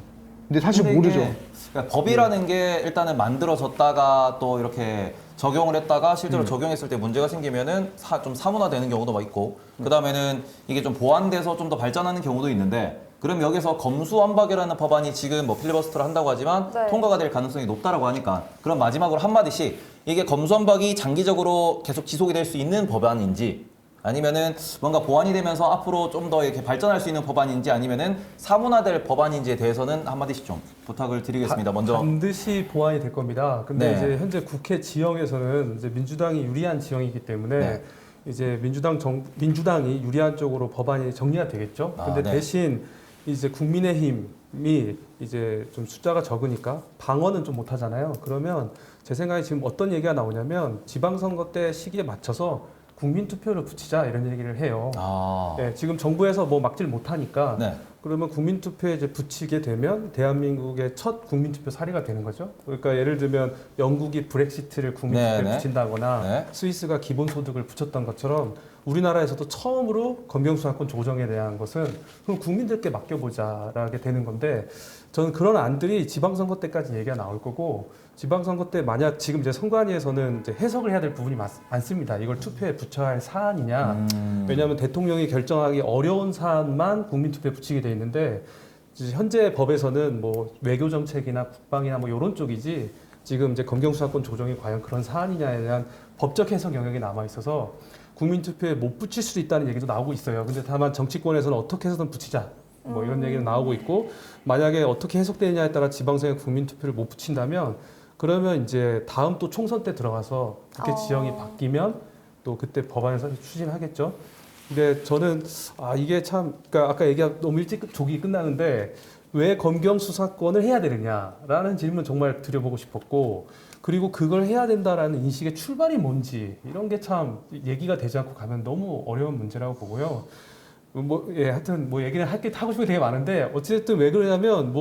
근데 사실 근데 모르죠. 이게 그러니까 법이라는 게 일단은 만들어졌다가 또 이렇게 적용을 했다가 실제로 적용했을 때 문제가 생기면은 좀 사문화되는 경우도 막 있고 그 다음에는 이게 좀 보완돼서 좀 더 발전하는 경우도 있는데 그럼 여기서 검수완박이라는 법안이 지금 뭐 필리버스터를 한다고 하지만 네. 통과가 될 가능성이 높다라고 하니까 그럼 마지막으로 한마디씩 이게 검수완박이 장기적으로 계속 지속이 될 수 있는 법안인지 아니면은 뭔가 보완이 되면서 앞으로 좀 더 이렇게 발전할 수 있는 법안인지 아니면은 사문화될 법안인지에 대해서는 한마디씩 좀 부탁을 드리겠습니다. 먼저 반드시 보완이 될 겁니다. 근데 네. 이제 현재 국회 지형에서는 이제 민주당이 유리한 지형이기 때문에 네. 이제 민주당이 유리한 쪽으로 법안이 정리가 되겠죠. 아, 근데 네. 대신 이제 국민의힘이 이제 좀 숫자가 적으니까 방어는 좀 못하잖아요. 그러면 제 생각에 지금 어떤 얘기가 나오냐면 지방선거 때 시기에 맞춰서 국민투표를 붙이자 이런 얘기를 해요. 아, 네, 지금 정부에서 뭐 막지를 못하니까 네. 그러면 국민투표에 이제 붙이게 되면 대한민국의 첫 국민투표 사례가 되는 거죠. 그러니까 예를 들면 영국이 브렉시트를 국민투표에 네, 네. 붙인다거나 네. 스위스가 기본소득을 붙였던 것처럼 우리나라에서도 처음으로 검경수사권 조정에 대한 것은 그럼 국민들께 맡겨보자라게 되는 건데 저는 그런 안들이 지방선거 때까지 얘기가 나올 거고 지방선거 때 만약 지금 이제 선관위에서는 이제 해석을 해야 될 부분이 많습니다. 이걸 투표에 붙여야 할 사안이냐. 왜냐하면 대통령이 결정하기 어려운 사안만 국민투표에 붙이게 돼 있는데 이제 현재 법에서는 뭐 외교정책이나 국방이나 뭐 이런 쪽이지 지금 이제 검경수사권 조정이 과연 그런 사안이냐에 대한 법적 해석 영역이 남아 있어서 국민투표에 못 붙일 수도 있다는 얘기도 나오고 있어요. 근데 다만 정치권에서는 어떻게 해서든 붙이자. 뭐 이런 얘기는 나오고 있고 만약에 어떻게 해석되느냐에 따라 지방선거 국민투표를 못 붙인다면 그러면 이제 다음 또 총선 때 들어가서 국회 지형이 바뀌면 또 그때 법안에서 추진하겠죠. 근데 저는 이게 참 그러니까 아까 얘기가 너무 일찍 조기 끝나는데 왜 검경 수사권을 해야 되느냐라는 질문 정말 드려보고 싶었고 그리고 그걸 해야 된다라는 인식의 출발이 뭔지 이런 게 참 얘기가 되지 않고 가면 너무 어려운 문제라고 보고요. 하여튼 뭐 얘기는 하고 싶은 게 되게 많은데 어쨌든 왜 그러냐면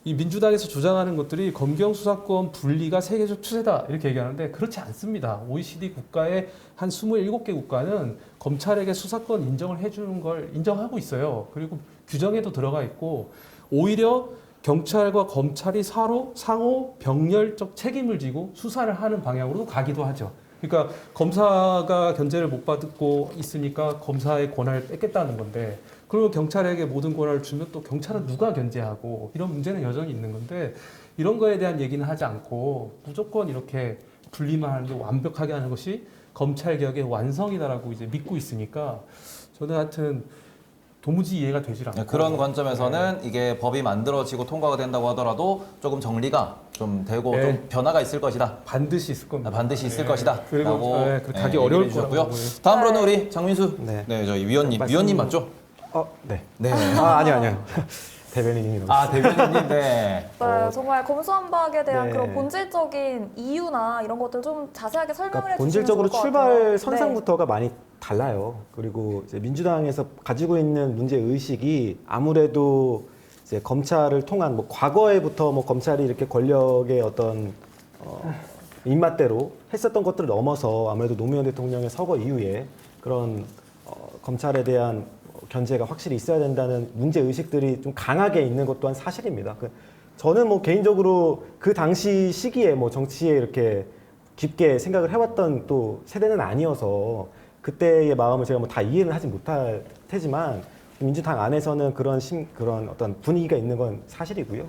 이 민주당에서 주장하는 것들이 검경 수사권 분리가 세계적 추세다 이렇게 얘기하는데 그렇지 않습니다. OECD 국가의 한 27개 국가는 검찰에게 수사권 인정을 해주는 걸 인정하고 있어요. 그리고 규정에도 들어가 있고 오히려 경찰과 검찰이 상호 병렬적 책임을 지고 수사를 하는 방향으로도 가기도 하죠. 그러니까 검사가 견제를 못 받고 있으니까 검사의 권한을 뺏겠다는 건데 그러면 경찰에게 모든 권한을 주면 또 경찰은 누가 견제하고 이런 문제는 여전히 있는 건데 이런 거에 대한 얘기는 하지 않고 무조건 이렇게 분리만 하는데 완벽하게 하는 것이 검찰개혁의 완성이다라고 이제 믿고 있으니까 저는 하여튼 도무지 이해가 되질 않고 그런 관점에서는 이게 법이 만들어지고 통과가 된다고 하더라도 조금 정리가 좀 되고 네. 좀 변화가 있을 것이다. 반드시 있을 겁니다. 반드시 있을 네. 것이다. 그리고 라고 가기 얘기를 어려울 해주셨고요. 거라고. 다음으로는 우리 장민수 네. 저희 위원님. 말씀- 위원님 맞죠? 네. 네. 아니요. 대변인이 대변인님. 네. 네, 정말 검수완박에 대한 네. 그런 본질적인 이유나 이런 것들 좀 자세하게 설명을 그러니까 해주시면 본질적으로 좋을 것 출발 같아요. 선상부터가 많이 달라요. 그리고 이제 민주당에서 가지고 있는 문제 의식이 아무래도 이제 검찰을 통한 과거에부터 검찰이 이렇게 권력의 어떤 입맛대로 했었던 것들을 넘어서 아무래도 노무현 대통령의 서거 이후에 그런 검찰에 대한 견제가 확실히 있어야 된다는 문제 의식들이 좀 강하게 있는 것 또한 사실입니다. 저는 개인적으로 그 당시 시기에 정치에 이렇게 깊게 생각을 해왔던 또 세대는 아니어서 그때의 마음을 제가 다 이해는 하지 못할 테지만 민주당 안에서는 그런 어떤 분위기가 있는 건 사실이고요.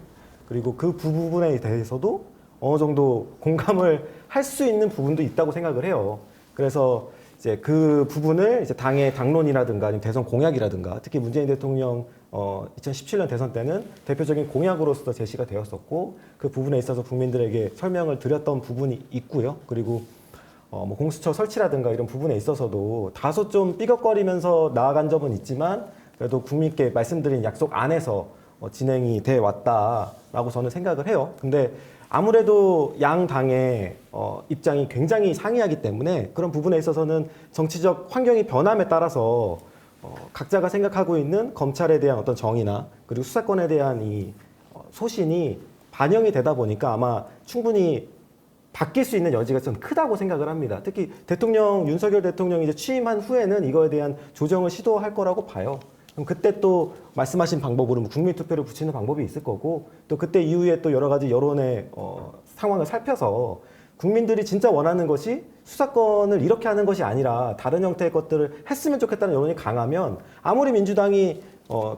그리고 그 부분에 대해서도 어느 정도 공감을 할 수 있는 부분도 있다고 생각을 해요. 그래서 이제 그 부분을 이제 당의 당론이라든가 아니면 대선 공약이라든가 특히 문재인 대통령 2017년 대선 때는 대표적인 공약으로서 제시가 되었었고 그 부분에 있어서 국민들에게 설명을 드렸던 부분이 있고요. 그리고 공수처 설치라든가 이런 부분에 있어서도 다소 좀 삐걱거리면서 나아간 점은 있지만 그래도 국민께 말씀드린 약속 안에서 진행이 돼 왔다라고 저는 생각을 해요. 근데 아무래도 양 당의 입장이 굉장히 상이하기 때문에 그런 부분에 있어서는 정치적 환경이 변함에 따라서 각자가 생각하고 있는 검찰에 대한 어떤 정의나 그리고 수사권에 대한 이 소신이 반영이 되다 보니까 아마 충분히 바뀔 수 있는 여지가 좀 크다고 생각을 합니다. 특히 윤석열 대통령이 이제 취임한 후에는 이거에 대한 조정을 시도할 거라고 봐요. 그럼 그때 또 말씀하신 방법으로 뭐 국민투표를 붙이는 방법이 있을 거고 또 그때 이후에 또 여러 가지 여론의 상황을 살펴서 국민들이 진짜 원하는 것이 수사권을 이렇게 하는 것이 아니라 다른 형태의 것들을 했으면 좋겠다는 여론이 강하면 아무리 민주당이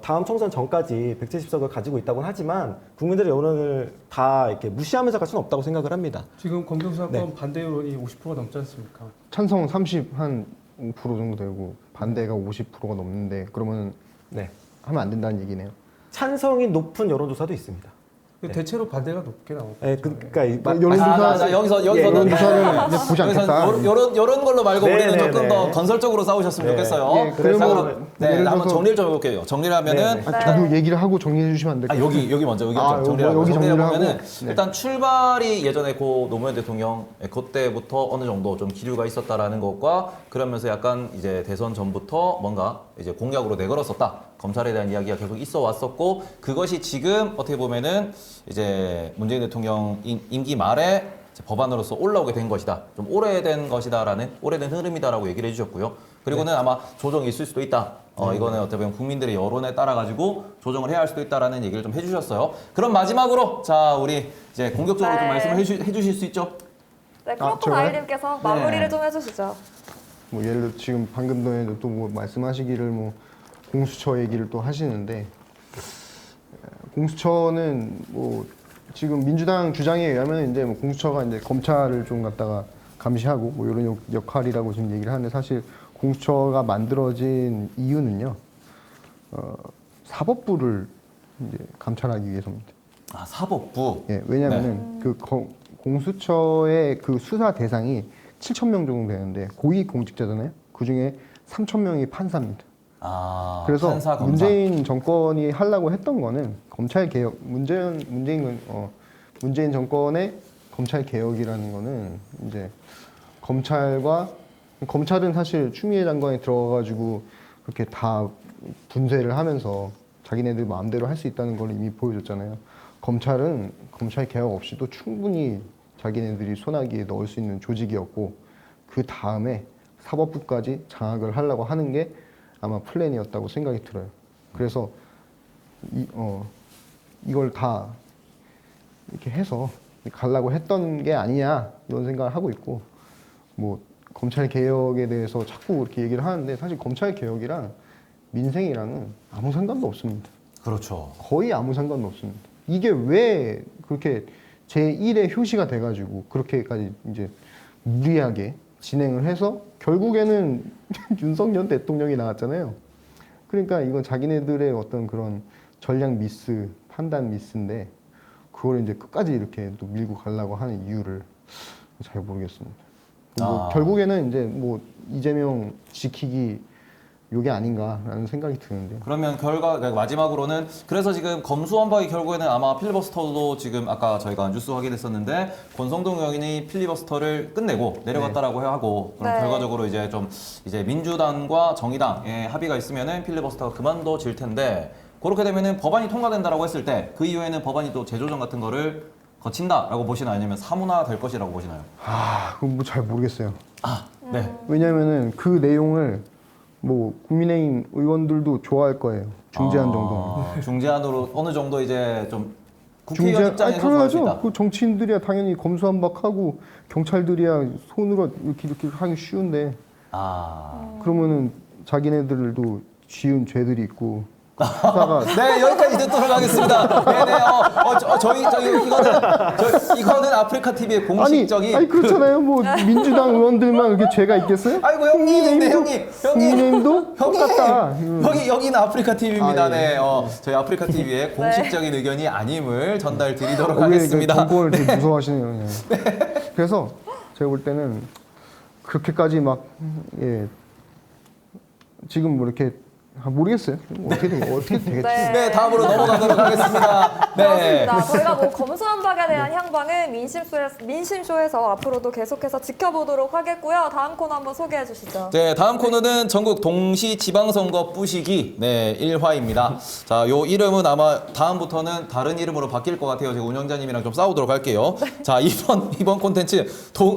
다음 총선 전까지 170석을 가지고 있다고는 하지만 국민들의 여론을 다 이렇게 무시하면서 갈 수는 없다고 생각을 합니다. 지금 검경수사권 네. 반대 여론이 50% 넘지 않습니까? 찬성 30한 5% 정도 되고 반대가 50%가 넘는데 그러면 네. 하면 안 된다는 얘기네요. 찬성이 높은 여론조사도 있습니다. 네. 대체로 반대가 높게 나오고. 네, 그러니까 여론조사 여기서는 여론조사를 이제 보지 않겠다. 이런 걸로 말고 네, 우리는 네, 조금 네. 더 건설적으로 싸우셨으면 네. 좋겠어요. 예, 그래서 자, 그럼 예를 한번 들어서- 정리를 좀 해볼게요. 정리를 하면은 네, 네. 저도 얘기를 하고 정리해 주시면 안 될까요? 여기 먼저 여기 아, 정리를 하고 여기 정리를 보면은 하고. 네. 일단 출발이 예전에 고 노무현 대통령 그때부터 어느 정도 좀 기류가 있었다라는 것과 그러면서 약간 이제 대선 전부터 뭔가 이제 공약으로 내걸었었다. 검찰에 대한 이야기가 계속 있어 왔었고 그것이 지금 어떻게 보면은 이제 문재인 대통령 임기 말에 이제 법안으로서 올라오게 된 것이다. 좀 오래된 것이다라는 오래된 흐름이다라고 얘기를 해주셨고요. 그리고는 아마 조정이 있을 수도 있다. 이거는 어떻게 보면 국민들의 여론에 따라 가지고 조정을 해야 할 수도 있다라는 얘기를 좀 해주셨어요. 그럼 마지막으로 자 우리 이제 공격적으로 좀 네. 말씀을 해주실 수 있죠? 네, 크로콘 제가요? 아이님께서 마무리를 네. 좀 해주시죠. 뭐 예를 들어 지금 방금 전에도 또 뭐 말씀하시기를 뭐 공수처 얘기를 또 하시는데 공수처는 뭐 지금 민주당 주장에 의하면 이제 뭐 공수처가 이제 검찰을 좀 갖다가 감시하고 뭐 이런 역할이라고 지금 얘기를 하는데 사실 공수처가 만들어진 이유는요 사법부를 이제 감찰하기 위해서입니다. 아 사법부. 예, 왜냐하면은 그 공수처의 그 수사 대상이 7,000명 정도 되는데 고위 공직자잖아요. 그 중에 3,000명이 판사입니다. 아 그래서 판사, 검사. 문재인 정권이 하려고 했던 거는 검찰 개혁, 문재인 정권의 검찰 개혁이라는 거는 이제 검찰은 사실 추미애 장관이 들어가가지고 그렇게 다 분쇄를 하면서 자기네들 마음대로 할 수 있다는 걸 이미 보여줬잖아요. 검찰은 검찰 개혁 없이도 충분히 자기네들이 손아귀에 넣을 수 있는 조직이었고 그 다음에 사법부까지 장악을 하려고 하는 게 아마 플랜이었다고 생각이 들어요. 그래서 이걸 다 이렇게 해서 가려고 했던 게 아니냐 이런 생각을 하고 있고 뭐 검찰 개혁에 대해서 자꾸 이렇게 얘기를 하는데 사실 검찰 개혁이랑 민생이랑은 아무 상관도 없습니다. 그렇죠. 거의 아무 상관도 없습니다. 이게 왜 그렇게 제1의 효시가 돼가지고 그렇게까지 이제 무리하게 진행을 해서 결국에는 윤석열 대통령이 나왔잖아요. 그러니까 이건 자기네들의 어떤 그런 전략 미스, 판단 미스인데 그걸 이제 끝까지 이렇게 또 밀고 가려고 하는 이유를 잘 모르겠습니다. 뭐 결국에는 이제 뭐 이재명 지키기 요게 아닌가라는 생각이 드는데. 그러면 그러니까 마지막으로는 그래서 지금 검수완박이 결국에는 아마 필리버스터도 지금 아까 저희가 뉴스 확인했었는데 권성동 의원이 필리버스터를 끝내고 내려갔다라고 하고 그럼 네. 결과적으로 이제 좀 이제 민주당과 정의당의 합의가 있으면은 필리버스터가 그만둬질 텐데 그렇게 되면은 법안이 통과된다라고 했을 때 그 이후에는 법안이 또 재조정 같은 거를 거친다라고 보시나요? 아니면 사문화 될 것이라고 보시나요? 그건 뭐 잘 모르겠어요. 네. 왜냐면은 그 내용을 뭐 국민의힘 의원들도 좋아할 거예요. 중재안 정도는. 중재안으로 어느 정도 이제 좀 국회의원 입장에서 좋아할 수 당연하죠. 있다. 그 정치인들이야 당연히 검수완박하고 경찰들이야 손으로 이렇게 하기 쉬운데 그러면은 자기네들도 지은 죄들이 있고 수사가 네, 여기까지 듣도록 하겠습니다. 네네, 저희 이거는 아프리카 TV의 공식적인. 아니 그렇잖아요. 뭐 민주당 의원들만 그렇게 죄가 있겠어요? 아이고 형님, 네, 형님, 국민의힘도 똑같다. 여기는 아프리카 TV입니다. 아, 예. 네, 저희 아프리카 TV의 공식적인 의견이 아님을 전달드리도록 왜 하겠습니다. 정권을 되게 무서워하시네요. 예. 그래서 제가 볼 때는 그렇게까지 막 예. 지금 뭐 이렇게 모르겠어요. 어떻게 되겠지? 네. 네, 다음으로 넘어가도록 하겠습니다. 네. 그렇습니다. 저희가 뭐 검수완박에 대한 향방을 민심쇼에서 앞으로도 계속해서 지켜보도록 하겠고요. 다음 코너 한번 소개해 주시죠. 네, 다음 코너는 전국 동시 지방선거 뿌시기 1화입니다. 자, 요 이름은 아마 다음부터는 다른 이름으로 바뀔 것 같아요. 제가 운영자님이랑 좀 싸우도록 할게요. 자, 이번 콘텐츠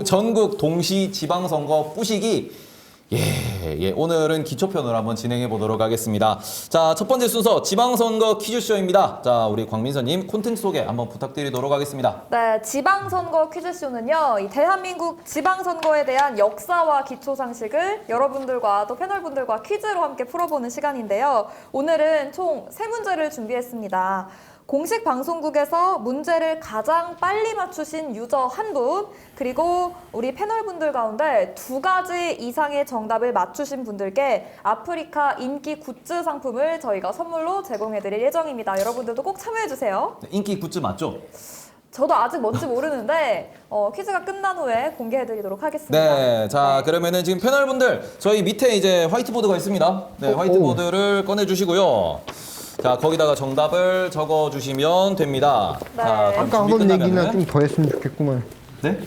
전국 동시 지방선거 뿌시기 예, 오늘은 기초편으로 한번 진행해 보도록 하겠습니다. 자, 첫 번째 순서 지방선거 퀴즈쇼입니다. 자, 우리 광민서님 콘텐츠 소개 한번 부탁드리도록 하겠습니다. 네, 지방선거 퀴즈쇼는요, 이 대한민국 지방선거에 대한 역사와 기초 상식을 여러분들과 또 패널분들과 퀴즈로 함께 풀어보는 시간인데요. 오늘은 총 3문제를 준비했습니다. 공식 방송국에서 문제를 가장 빨리 맞추신 유저 한 분, 그리고 우리 패널분들 가운데 2가지 이상의 정답을 맞추신 분들께 아프리카 인기 굿즈 상품을 저희가 선물로 제공해드릴 예정입니다. 여러분들도 꼭 참여해주세요. 인기 굿즈 맞죠? 저도 아직 뭔지 모르는데 퀴즈가 끝난 후에 공개해드리도록 하겠습니다. 네, 자, 그러면은 지금 패널분들 저희 밑에 이제 화이트보드가 있습니다. 네, 화이트보드를 꺼내주시고요. 자, 거기다가 정답을 적어주시면 됩니다. 네. 자, 아까 하던 준비 끝나면은- 얘기나 좀 더 했으면 좋겠구만. 네?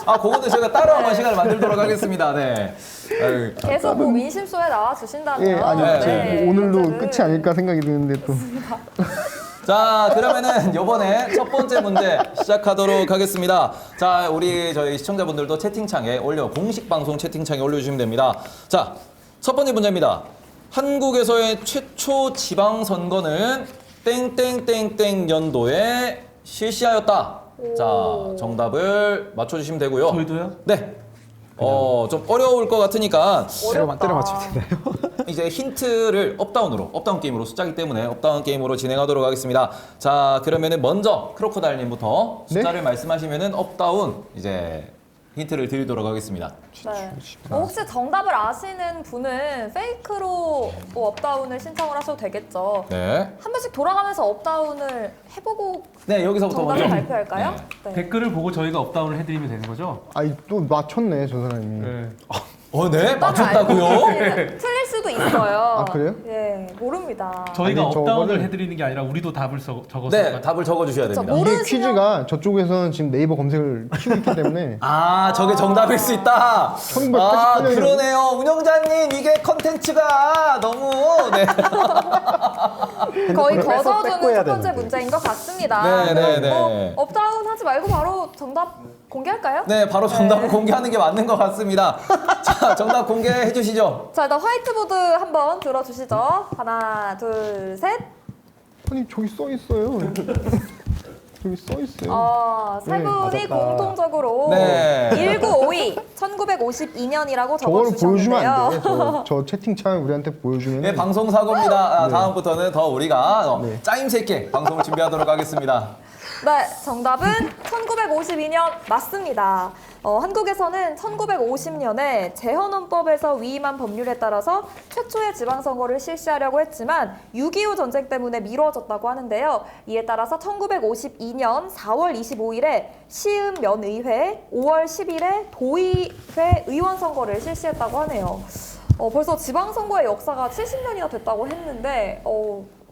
아, 그거는 제가 따로 한번 시간을 만들도록 하겠습니다. 네. 아유, 계속 뭐 민심쇼에 나와 주신다면 예, 아니 네. 오늘로 문제를 끝이 아닐까 생각이 드는데 또. 자, 그러면은 이번에 첫 번째 문제 시작하도록 하겠습니다. 자, 저희 시청자분들도 채팅창에 공식 방송 채팅창에 올려주시면 됩니다. 자, 첫 번째 문제입니다. 한국에서의 최초 지방선거는 땡땡땡땡 연도에 실시하였다. 자, 정답을 맞춰주시면 되고요. 저희도요? 네. 좀 어려울 것 같으니까 어렵다. 때려 맞추면 되나요? 이제 힌트를 업다운 게임으로 숫자기 때문에 업다운 게임으로 진행하도록 하겠습니다. 자, 그러면은 먼저 크로코다일님부터 네? 숫자를 말씀하시면은 업다운 이제 힌트를 드리도록 하겠습니다. 네. 혹시 정답을 아시는 분은 페이크로 뭐 업다운을 신청을 하셔도 되겠죠. 네. 한 번씩 돌아가면서 업다운을 해보고 네, 여기서부터 정답을 먼저. 발표할까요? 네. 댓글을 보고 저희가 업다운을 해드리면 되는 거죠? 아니 또 맞췄네 저 사람이. 네. 네, 정답을 맞췄다고요? 알고 계시는- 틀릴 수도 있어요. 아, 그래요? 예, 모릅니다. 저희가 아니, 업다운을 저거를- 해드리는 게 아니라 우리도 답을 적어서 네, 답을 적어주셔야 됩니다. 뭐- 이게 모르시면- 퀴즈가 저쪽에서는 지금 네이버 검색을 키우고 있기 때문에 아, 저게 정답일 수 있다. 1988 아, 년이요. 그러네요. 운영자님, 이게 컨텐츠가 너무. 네. 거의 핸드폰을 뺏고 거저주는 해야 첫 번째 되는데. 문제인 것 같습니다. 네, 네, 그럼 뭐 네. 업다운 하지 말고 바로 정답 공개할까요? 네, 바로 정답을 공개하는 게 맞는 것 같습니다. 자, 정답 공개해 주시죠. 자, 일단 화이트보드 한번 들어주시죠. 하나, 둘, 셋. 아니 저기 써 있어요. 저기 써 있어요. 세 네, 분이 맞았다. 공통적으로 네. 1952, 1952년이라고 저거를 보여주면 안 돼. 적어주셨는데요. 저 채팅창 우리한테 보여주면. 네, 방송 사고입니다. 다음부터는 더 우리가 네. 짜임새 있게 방송을 준비하도록 하겠습니다. 네, 정답은 1952년 맞습니다. 한국에서는 1950년에 재헌헌법에서 위임한 법률에 따라서 최초의 지방선거를 실시하려고 했지만 6.25 전쟁 때문에 미뤄졌다고 하는데요. 이에 따라서 1952년 4월 25일에 시읍면의회, 5월 10일에 도의회 의원선거를 실시했다고 하네요. 벌써 지방선거의 역사가 70년이나 됐다고 했는데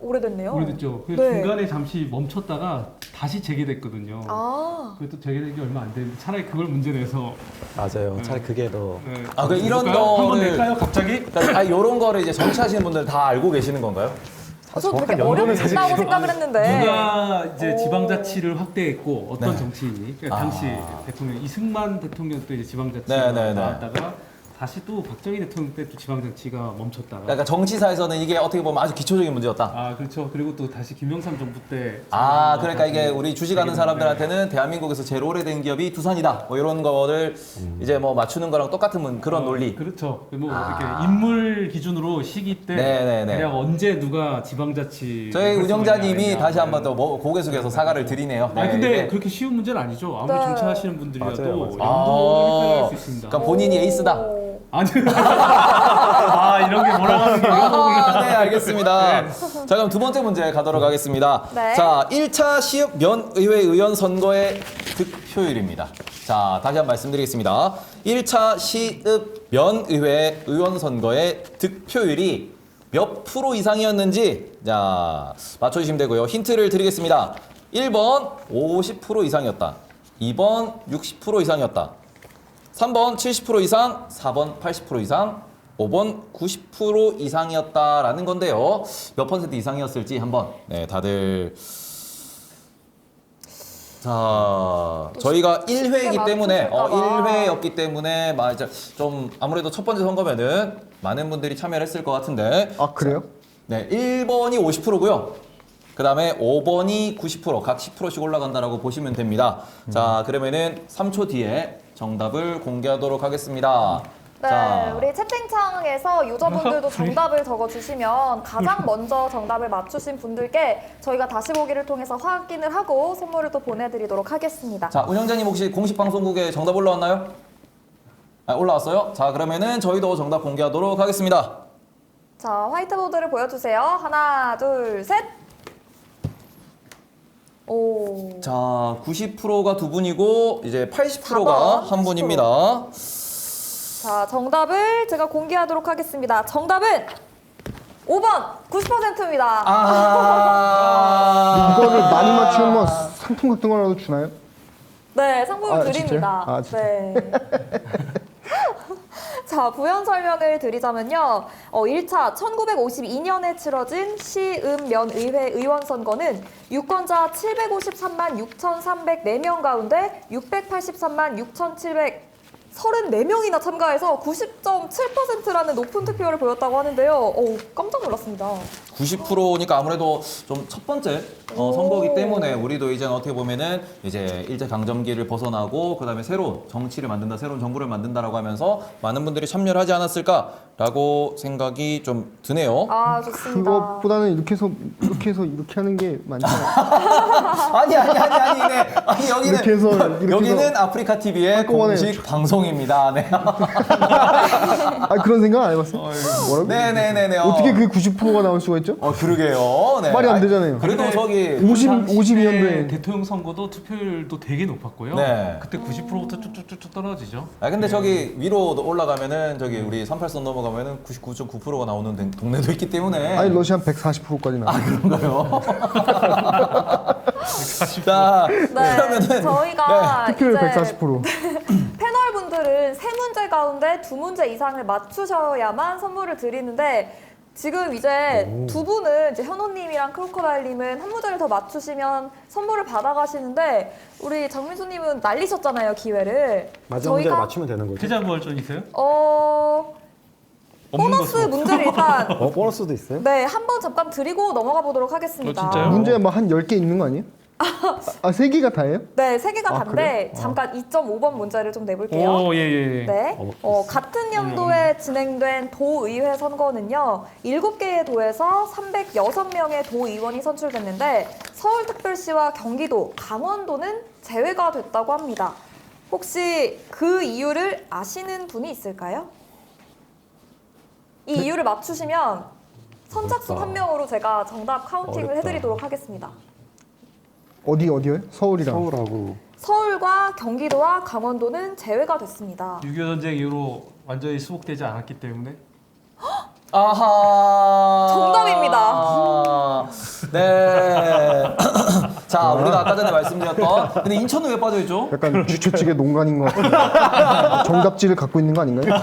오래됐네요. 오래됐죠. 그 네. 중간에 잠시 멈췄다가 다시 재개됐거든요. 아, 그것도 재개된 게 얼마 안 됐는데 차라리 그걸 문제 내서 맞아요. 차라리 그게 더 네. 아, 그 이런 볼까요? 한번 거를 낼까요? 갑자기? 그러니까 이런 거를 이제 정치하시는 분들 다 알고 계시는 건가요? 저 정확한 되게 연도는 사실 어렵다고 기억 생각을 했는데. 누가 이제 오. 지방자치를 확대했고 어떤 네. 정치인이 그러니까 당시 대통령 이승만 대통령 때 이제 지방자치가 네, 네, 네. 나왔다가 다시 또 박정희 대통령 때 또 지방자치가 멈췄다가 그러니까 정치사에서는 이게 어떻게 보면 아주 기초적인 문제였다. 아 그렇죠. 그리고 또 다시 김영삼 정부 때 아, 지방자치가 그러니까 이게 우리 주식하는 재개됐는데 사람들한테는 대한민국에서 제일 오래된 기업이 두산이다. 뭐 이런 거를 이제 뭐 맞추는 거랑 똑같은 그런 논리. 그렇죠. 뭐 아. 이렇게 인물 기준으로 시기 때 네네네. 대략 언제 누가 지방자치 저희 운영자님이 다시 한번 또 뭐 뭐 고개 숙여서 사과를 드리네요. 아 근데 이게- 그렇게 쉬운 문제는 아니죠. 아무리 네. 정치하시는 분들이라도 맞아요, 맞아요. 연도를 헷갈릴 수 있습니다. 그러니까 본인이 에이스다. 오. 아니 아 이런 게 몰아가는 게 아, 네, 알겠습니다. 자, 그럼 두 번째 문제 가도록 하겠습니다. 네. 자, 1차 시읍 면의회 의원 선거의 득표율입니다. 자, 다시 한번 말씀드리겠습니다. 1차 시읍 면의회 의원 선거의 득표율이 몇 프로 이상이었는지 자, 맞춰주시면 되고요. 힌트를 드리겠습니다. 1번 50% 이상이었다. 2번 60% 이상이었다. 3번 70% 이상, 4번 80% 이상, 5번 90% 이상이었다라는 건데요. 몇 퍼센트 이상이었을지 한번 네, 다들 자, 저희가 1회이기 때문에 맞추실까 봐. 1회였기 때문에 좀 아무래도 첫 번째 선거면은 많은 분들이 참여를 했을 것 같은데 아 그래요? 네, 1번이 50%고요. 그다음에 5번이 90%, 각 10%씩 올라간다라고 보시면 됩니다. 자, 그러면은 3초 뒤에 정답을 공개하도록 하겠습니다. 네, 자, 우리 채팅창에서 유저분들도 정답을 적어주시면 가장 먼저 정답을 맞추신 분들께 저희가 다시 보기를 통해서 확인을 하고 선물을 또 보내드리도록 하겠습니다. 자, 운영자님 혹시 공식 방송국에 정답 올라왔나요? 아, 올라왔어요? 자, 그러면은 저희도 정답 공개하도록 하겠습니다. 자, 화이트보드를 보여주세요. 하나, 둘, 셋. 오. 자, 90%가 두 분이고 이제 80%가 4번, 한 분입니다. 자, 정답을 제가 공개하도록 하겠습니다. 정답은 5번 90%입니다. 아, 이거를 많이 맞추면 뭐 상품 같은 거라도 주나요? 네, 상품을 아, 드립니다. 진짜요? 아, 진짜. 네. 자, 부연 설명을 드리자면요. 1차 1952년에 치러진 시읍면의회 의원 선거는 유권자 753만 6,304명 가운데 683만 6,734명이나 참가해서 90.7%라는 높은 투표율을 보였다고 하는데요. 깜짝 놀랐습니다. 90%니까 아무래도 좀 첫 번째 선거기 때문에 우리도 이제 어떻게 보면은 이제 일제 강점기를 벗어나고 그다음에 새로운 정치를 만든다, 새로운 정부를 만든다라고 하면서 많은 분들이 참여를 하지 않았을까라고 생각이 좀 드네요. 아, 좋습니다. 그것보다는 이렇게 해서 이렇게 하는 게 많잖아요. 아니, 네. 아니 여기는 이렇게 해서 이렇게 여기는 해서 아프리카 TV의 한꺼번에 공식 방송입니다. 네. 아 그런 생각 안 해봤어요? 뭐라고? 네네네네. 어떻게 그게 90%가 나올 수가 있죠? 그러게요. 네. 말이 안 아니, 되잖아요. 그래도 저기 52년도에 대통령 선거도 투표율도 되게 높았고요. 네. 그때 90%부터 쭉쭉쭉 떨어지죠. 근데 저기 위로 올라가면은 저기 우리 38선 넘어가면은 99.9%가 나오는 동네도 있기 때문에 아니 러시아 140%까지 나와요. 그런가요? 자, 네, 그러면은 저희가 투표율 이제 140%. 패널분들은 세 문제 가운데 두 문제 이상을 맞추셔야만 선물을 드리는데 지금 이제 두 분은 이제 현호님이랑 크로커다일님은 한 문제를 더 맞추시면 선물을 받아가시는데 우리 장민수님은 날리셨잖아요 기회를. 마지막 문제를 맞추면 되는 거죠. 패자부활전이세요? 보너스 문제를 일단 보너스도 있어요? 네, 한 번 잠깐 드리고 넘어가 보도록 하겠습니다. 진짜요? 문제 뭐 한 10개 있는 거 아니에요? 아, 3개가 다예요? 네, 세 개가 아, 단데 잠깐 2.5번 문제를 좀 내볼게요. 오, 예. 네. 같은 연도에 진행된 도의회 선거는요. 7개의 도에서 306명의 도의원이 선출됐는데 서울특별시와 경기도, 강원도는 제외가 됐다고 합니다. 혹시 그 이유를 아시는 분이 있을까요? 이 이유를 맞추시면 선착순 어렵다. 한 명으로 제가 정답 카운팅을 어렵다. 해드리도록 하겠습니다. 어디요? 서울이랑. 서울하고 서울과 경기도와 강원도는 제외가 됐습니다. 6.25 전쟁 이후로 완전히 수복되지 않았기 때문에 아하. 정답입니다. 네. 자, 우리가 아까 전에 말씀드렸던 근데 인천은 왜 빠져있죠? 약간 주초찌개 농간인 것 같은데. 정답지를 갖고 있는 거 아닌가요?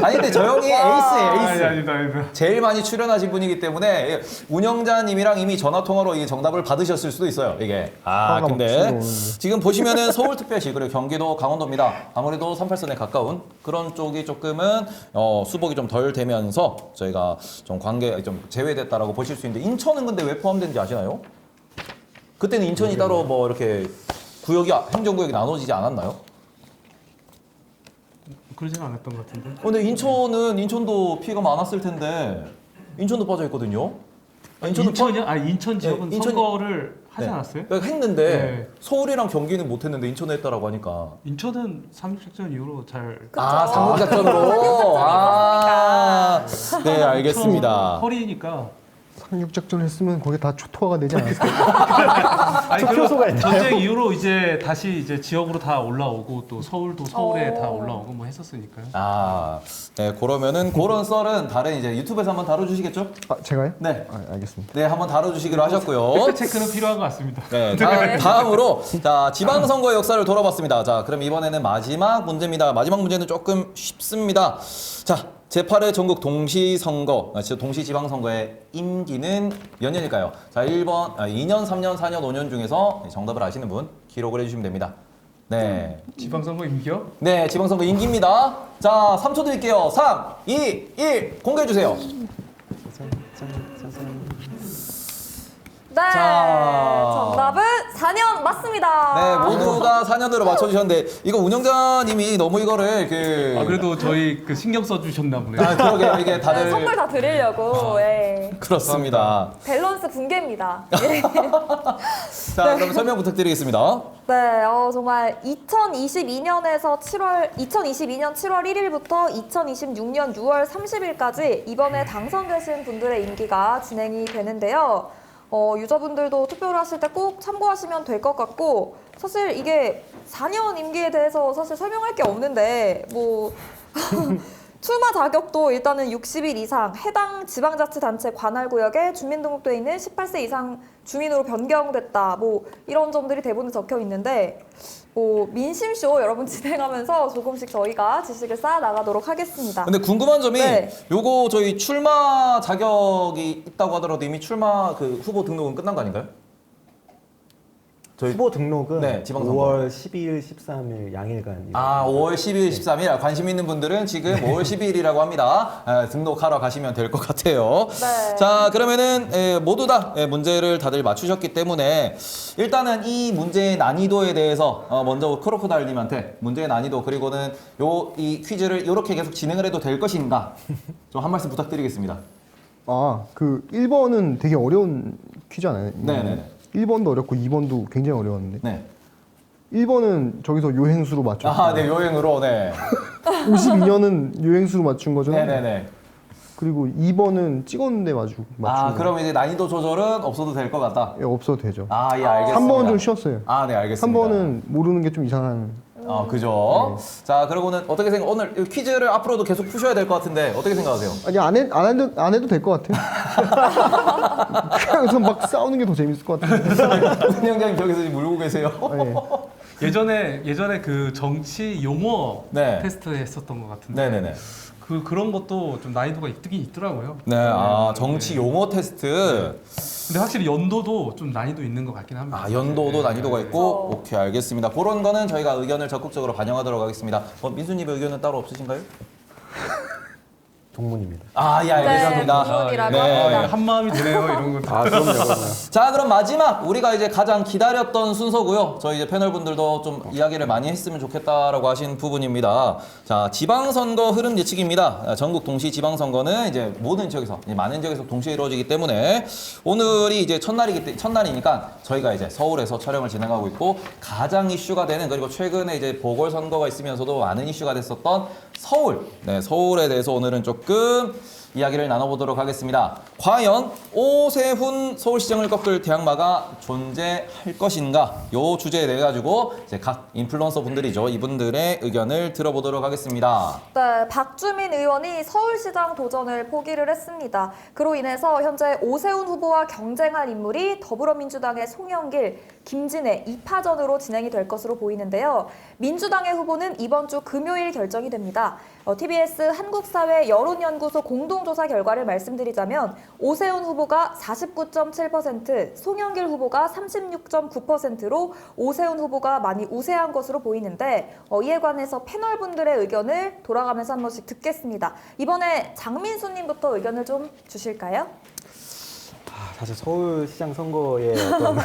아니 근데 저 형이 에이스예요, 에이스. 아니다. 제일 많이 출연하신 분이기 때문에 운영자님이랑 이미 전화 통화로 이 정답을 받으셨을 수도 있어요. 이게. 화가 막 근데 치고 오는데. 지금 보시면은 서울특별시 그리고 경기도, 강원도입니다. 아무래도 38선에 가까운 그런 쪽이 조금은 수복이 좀 덜 되면서 저희가 좀 관계 좀 제외됐다라고 보실 수 있는데 인천은 근데 왜 포함된지 아시나요? 그때는 인천이 따로 뭐 이렇게 구역이 행정구역이 나눠지지 않았나요? 그런 생각 안 했던 것 같은데. 근데 인천도 피해가 많았을 텐데 인천도 빠져 있거든요. 인천이요? 인천 지역은 네, 인천이- 선거를 하지 네. 않았어요? 그러니까 했는데 네. 서울이랑 경기는 못했는데 인천에 했다라고 하니까. 인천은 삼육작전 이후로 잘 아, 그쵸. 상륙작전으로. 아, 네, 알겠습니다. 허리니까. 상륙작전 했으면 거기 다 초토화가 되지 않았을까요? 아니, 투표소가 그리고 전쟁 이후로 이제 다시 이제 지역으로 다 올라오고 또 서울도 서울에 다 올라오고 뭐 했었으니까요. 아, 네, 그러면은 그런 썰은 다른 이제 유튜브에서 한번 다뤄주시겠죠? 아, 제가요? 네, 아, 알겠습니다. 네, 한번 다뤄주시기로 하셨고요. 팩트 체크는 필요한 것 같습니다. 네, 다음으로 자 지방선거의 역사를 돌아봤습니다. 자, 그럼 이번에는 마지막 문제입니다. 마지막 문제는 조금 쉽습니다. 자, 제8회 전국 동시선거, 동시지방선거의 임기는 몇 년일까요? 자, 1번, 2년, 3년, 4년, 5년 중에서 정답을 아시는 분 기록을 해주시면 됩니다. 네. 지방선거 임기요? 네, 지방선거 임기입니다. 자, 3초 드릴게요. 3, 2, 1, 공개해주세요. 네, 자. 정답은 4년 맞습니다. 네, 모두가 4년으로 맞춰주셨는데, 이거 운영자님이 너무 이거를 아 그래도 저희 그 신경 써주셨나 보네요. 그러게요. 이게 다들. 네, 선물 다 드리려고. 예. 그렇습니다. 밸런스 붕괴입니다. 예. 자, 그럼 설명 부탁드리겠습니다. 네, 정말 2022년 7월 1일부터 2026년 6월 30일까지 이번에 당선되신 분들의 임기가 진행이 되는데요. 유저분들도 투표를 하실 때 꼭 참고하시면 될 것 같고, 사실 이게 4년 임기에 대해서 사실 설명할 게 없는데, 뭐, 출마 자격도 일단은 60일 이상 해당 지방자치단체 관할구역에 주민등록돼 있는 18세 이상 주민으로 변경됐다. 뭐 이런 점들이 대본에 적혀 있는데 뭐 민심쇼 여러분 진행하면서 조금씩 저희가 지식을 쌓아 나가도록 하겠습니다. 근데 궁금한 점이 네. 요거 저희 출마 자격이 있다고 하더라도 이미 출마 그 후보 등록은 끝난 거 아닌가요? 저희 후보 등록은 네, 지방선거. 5월 12일, 13일 양일간. 5월 12일, 13일 관심 있는 분들은 지금 5월 12일이라고 합니다. 등록하러 가시면 될 것 같아요. 네. 자, 그러면은 모두 다 문제를 다들 맞추셨기 때문에 일단은 이 문제의 난이도에 대해서 먼저 크로코다일님한테 문제의 난이도 그리고는 이 퀴즈를 이렇게 계속 진행을 해도 될 것인가 좀 한 말씀 부탁드리겠습니다. 그 1번은 되게 어려운 퀴즈 아니에요? 네네. 1번도 어렵고 2번도 굉장히 어려웠는데 네. 1번은 저기서 요행수로 맞췄고 네, 요행으로, 네. 52년은 요행수로 맞춘 거잖아요. 네네네. 그리고 2번은 찍었는데 맞춘 거. 그럼 이제 난이도 조절은 없어도 될 것 같다. 예, 없어도 되죠. 예, 알겠습니다. 3번은 좀 쉬웠어요. 네, 알겠습니다. 3번은 모르는 게 좀 이상한. 그죠. 자, 그러고는 어떻게 오늘 이 퀴즈를 앞으로도 계속 푸셔야 될 것 같은데 어떻게 생각하세요? 아니 안 해도 될 것 같아요. 그냥 막 싸우는 게 더 재밌을 것 같아요. 운영장님 저기서 지금 울고 계세요. 예. 예전에 그 정치 용어 네. 테스트 했었던 것 같은데 네네네. 그런 것도 좀 난이도가 있긴 있더라고요. 네, 정치 용어 테스트. 근데 확실히 연도도 좀 난이도 있는 것 같긴 합니다. 연도도 네. 난이도가 있고, 오케이, 알겠습니다. 그런 거는 저희가 의견을 적극적으로 반영하도록 하겠습니다. 민수님 의견은 따로 없으신가요? 동문입니다. 예, 알겠습니다. 네, 동문이라고 네. 합니다. 한 마음이 드네요 이런 거. 그럼요. 자, 그럼 마지막 우리가 이제 가장 기다렸던 순서고요. 저희 이제 패널분들도 좀 이야기를 많이 했으면 좋겠다라고 하신 부분입니다. 자, 지방선거 흐름 예측입니다. 전국 동시 지방선거는 이제 모든 지역에서 많은 지역에서 동시에 이루어지기 때문에 오늘이 이제 첫날이니까 저희가 이제 서울에서 촬영을 진행하고 있고 가장 이슈가 되는 그리고 최근에 이제 보궐선거가 있으면서도 많은 이슈가 됐었던 서울. 네, 서울에 대해서 오늘은 조금 이야기를 나눠보도록 하겠습니다. 과연 오세훈 서울시장을 꺾을 대항마가 존재할 것인가? 요 주제에 대해 가지고 이제 각 인플루언서 분들이죠. 이분들의 의견을 들어보도록 하겠습니다. 네, 박주민 의원이 서울시장 도전을 포기를 했습니다. 그로 인해서 현재 오세훈 후보와 경쟁할 인물이 더불어민주당의 송영길, 김진애 2파전으로 진행이 될 것으로 보이는데요. 민주당의 후보는 이번 주 금요일 결정이 됩니다. TBS 한국사회 여론연구소 공동조사 결과를 말씀드리자면 오세훈 후보가 49.7%, 송영길 후보가 36.9%로 오세훈 후보가 많이 우세한 것으로 보이는데 이에 관해서 패널분들의 의견을 돌아가면서 한 번씩 듣겠습니다. 이번에 장민수님부터 의견을 좀 주실까요? 사실 서울시장 선거의 어떤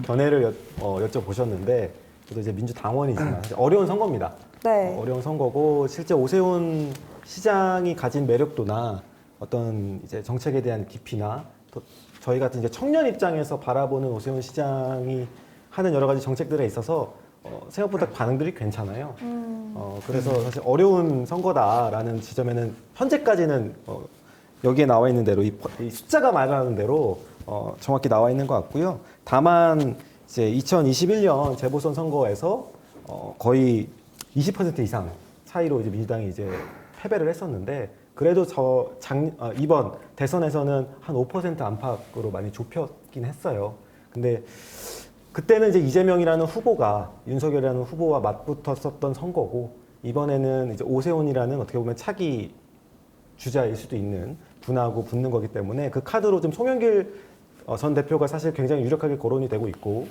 견해를 여쭤보셨는데 저도 이제 민주당원이지만 사실 어려운 선거입니다. 네. 어려운 선거고 실제 오세훈 시장이 가진 매력도나 어떤 이제 정책에 대한 깊이나 또 저희 같은 이제 청년 입장에서 바라보는 오세훈 시장이 하는 여러 가지 정책들에 있어서 생각보다 반응들이 괜찮아요. 그래서 사실 어려운 선거다라는 지점에는 현재까지는 여기에 나와 있는 대로 이 숫자가 말하는 대로 정확히 나와 있는 것 같고요. 다만 이제 2021년 재보선 선거에서 거의 20% 이상 차이로 이제 민주당이 이제 패배를 했었는데 그래도 이번 대선에서는 한 5% 안팎으로 많이 좁혔긴 했어요. 근데 그때는 이제 이재명이라는 후보가 윤석열이라는 후보와 맞붙었었던 선거고 이번에는 이제 오세훈이라는 어떻게 보면 차기 주자일 수도 있는 분하고 붙는 거기 때문에 그 카드로 좀 송영길 전 대표가 사실 굉장히 유력하게 거론이 되고 있고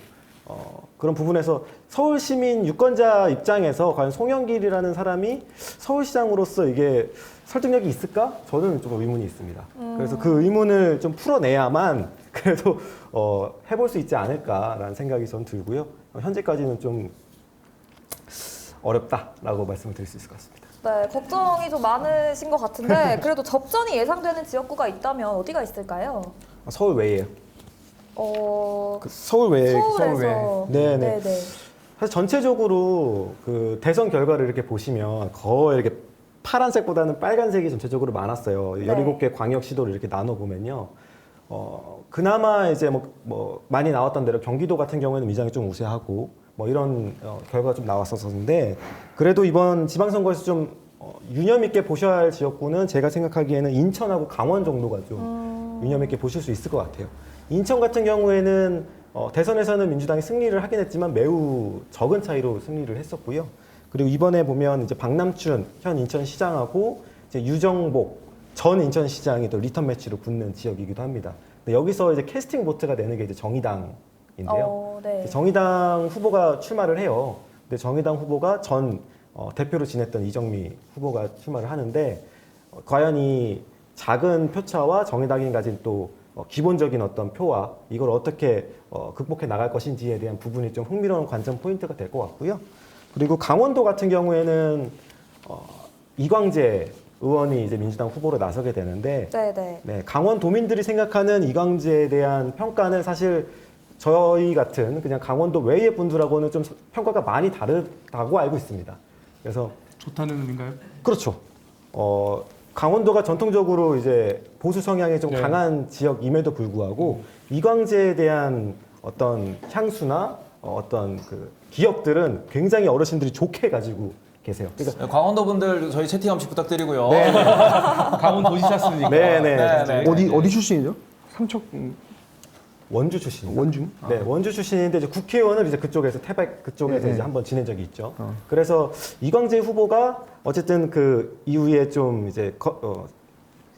그런 부분에서 서울시민 유권자 입장에서 과연 송영길이라는 사람이 서울시장으로서 이게 설득력이 있을까? 저는 좀 의문이 있습니다. 그래서 그 의문을 좀 풀어내야만 그래도 해볼 수 있지 않을까라는 생각이 전 들고요. 현재까지는 좀 어렵다라고 말씀을 드릴 수 있을 것 같습니다. 네, 걱정이 좀 많으신 것 같은데 그래도 접전이 예상되는 지역구가 있다면 어디가 있을까요? 서울 외에요. 서울 외에 서울에서. 네네. 사실 전체적으로 그 대선 결과를 이렇게 보시면 거의 이렇게 파란색보다는 빨간색이 전체적으로 많았어요. 네. 17개 광역시도를 이렇게 나눠보면요. 그나마 이제 뭐 많이 나왔던 대로 경기도 같은 경우에는 민주당이 좀 우세하고 뭐 이런 결과가 좀 나왔었는데 그래도 이번 지방선거에서 좀 유념 있게 보셔야 할 지역구는 제가 생각하기에는 인천하고 강원 정도가 좀 유념 있게 보실 수 있을 것 같아요. 인천 같은 경우에는 대선에서는 민주당이 승리를 하긴 했지만 매우 적은 차이로 승리를 했었고요. 그리고 이번에 보면 이제 박남춘 현 인천시장하고 이제 유정복 전 인천시장이 또 리턴 매치로 붙는 지역이기도 합니다. 근데 여기서 이제 캐스팅 보트가 되는 게 이제 정의당인데요. 네. 정의당 후보가 출마를 해요. 근데 정의당 후보가 전 대표로 지냈던 이정미 후보가 출마를 하는데 과연 이 작은 표차와 정의당이 가진 또 기본적인 어떤 표와 이걸 어떻게 극복해 나갈 것인지에 대한 부분이 좀 흥미로운 관전 포인트가 될 것 같고요. 그리고 강원도 같은 경우에는 이광재 의원이 이제 민주당 후보로 나서게 되는데 네, 강원도민들이 생각하는 이광재에 대한 평가는 사실 저희 같은 그냥 강원도 외의 분들하고는 좀 평가가 많이 다르다고 알고 있습니다. 그래서 좋다는 의미인가요? 그렇죠. 강원도가 전통적으로 이제 보수 성향이 좀 네. 강한 지역임에도 불구하고 이광재에 대한 어떤 향수나 어떤 그 기억들은 굉장히 어르신들이 좋게 가지고 계세요. 그러니까 강원도 분들 저희 채팅 한번씩 부탁드리고요. 네. 강원도지사였으니까. 네네. 어디 출신이죠? 삼척 원주 출신입니다. 원주? 네, 원주 출신인데 이제 국회의원을 이제 그쪽에서 태백 그쪽에서 네. 이제 한번 지낸 적이 있죠. 그래서 이광재 후보가 어쨌든 그 이후에 좀 이제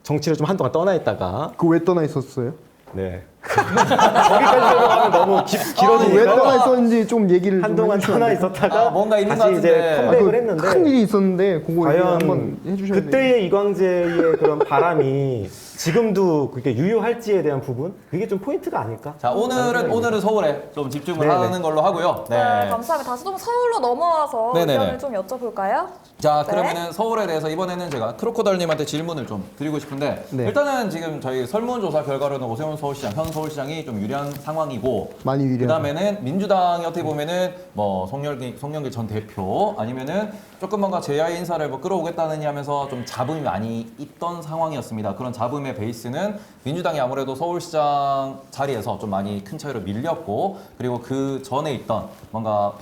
정치를 좀 한동안 떠나 있다가 그 왜 떠나 있었어요? 네. 거기까지 들어가면 너무 왜 길어지니까 떠나 있었는지 좀 얘기를 한동안 좀 해주시면 떠나 안 돼요? 있었다가 뭔가 있는 것 다시 이제 같은데. 컴백을 했는데 큰 일이 있었는데 그거 얘기 과연 한번 해주셔야 돼요. 그때의 이광재의 그런 바람이 지금도 그게 유효할지에 대한 부분 그게 좀 포인트가 아닐까? 자, 오늘은 서울에 좀 집중을 네네. 하는 걸로 하고요. 네, 감사합니다. 다시 좀 서울로 넘어와서 네네네. 의견을 좀 여쭤볼까요? 자, 네. 그러면은 서울에 대해서 이번에는 제가 크로코달님한테 질문을 좀 드리고 싶은데 네. 일단은 지금 저희 설문조사 결과로는 오세훈 서울시장, 현 서울시장이 좀 유리한 상황이고 많이 유리하다. 그다음에는 민주당이 어떻게 보면은 뭐 송영길 전 대표 아니면은 조금 뭔가 제야의 인사를 뭐 끌어오겠다느냐 하면서 좀 잡음이 많이 있던 상황이었습니다. 그런 잡음의 베이스는 민주당이 아무래도 서울시장 자리에서 좀 많이 큰 차이로 밀렸고 그리고 그 전에 있던 뭔가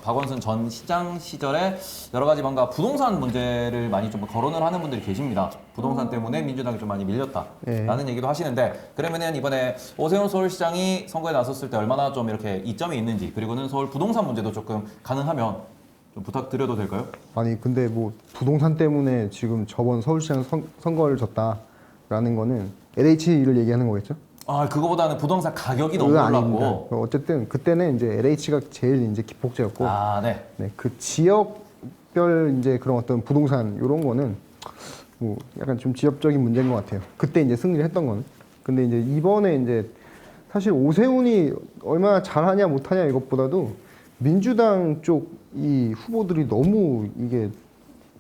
박원순 전 시장 시절에 여러 가지 뭔가 부동산 문제를 많이 좀 거론을 하는 분들이 계십니다. 부동산 때문에 민주당이 좀 많이 밀렸다라는 얘기도 하시는데 그러면은 이번에 오세훈 서울시장이 선거에 나섰을 때 얼마나 좀 이렇게 이점이 있는지 그리고는 서울 부동산 문제도 조금 가능하면 좀 부탁드려도 될까요? 아니 근데 뭐 부동산 때문에 지금 저번 서울시장 선거를 졌다라는 거는 LH를 얘기하는 거겠죠? 아, 그거보다는 부동산 가격이 너무 그건 올랐고. 아닙니다. 어쨌든 그때는 이제 LH가 제일 이제 기폭제였고, 아, 네. 네, 그 지역별 이제 그런 어떤 부동산 이런 거는 뭐 약간 좀 지역적인 문제인 것 같아요. 그때 이제 승리를 했던 건. 근데 이제 이번에 이제 사실 오세훈이 얼마나 잘하냐 못하냐 이것보다도 민주당 쪽 이 후보들이 너무 이게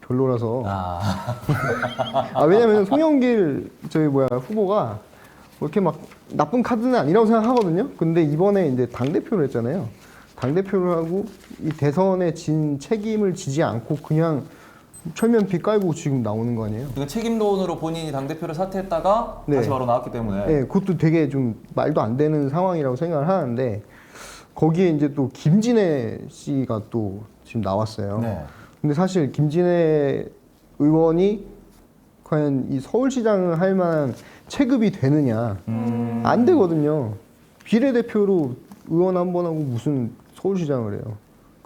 별로라서. 왜냐면 송영길 후보가 이렇게 막 나쁜 카드는 아니라고 생각하거든요. 근데 이번에 이제 당 대표를 했잖아요. 당 대표를 하고 이 대선에 진 책임을 지지 않고 그냥 철면피 깔고 지금 나오는 거 아니에요? 이거 책임론으로 본인이 당대표를 사퇴했다가 네. 다시 바로 나왔기 때문에. 네, 그것도 되게 좀 말도 안 되는 상황이라고 생각을 하는데 거기에 이제 또 김진애 씨가 또 지금 나왔어요. 네. 근데 사실 김진애 의원이 과연 이 서울시장을 할 만한 체급이 되느냐 안 되거든요. 비례대표로 의원 한 번 하고 무슨 서울시장을 해요.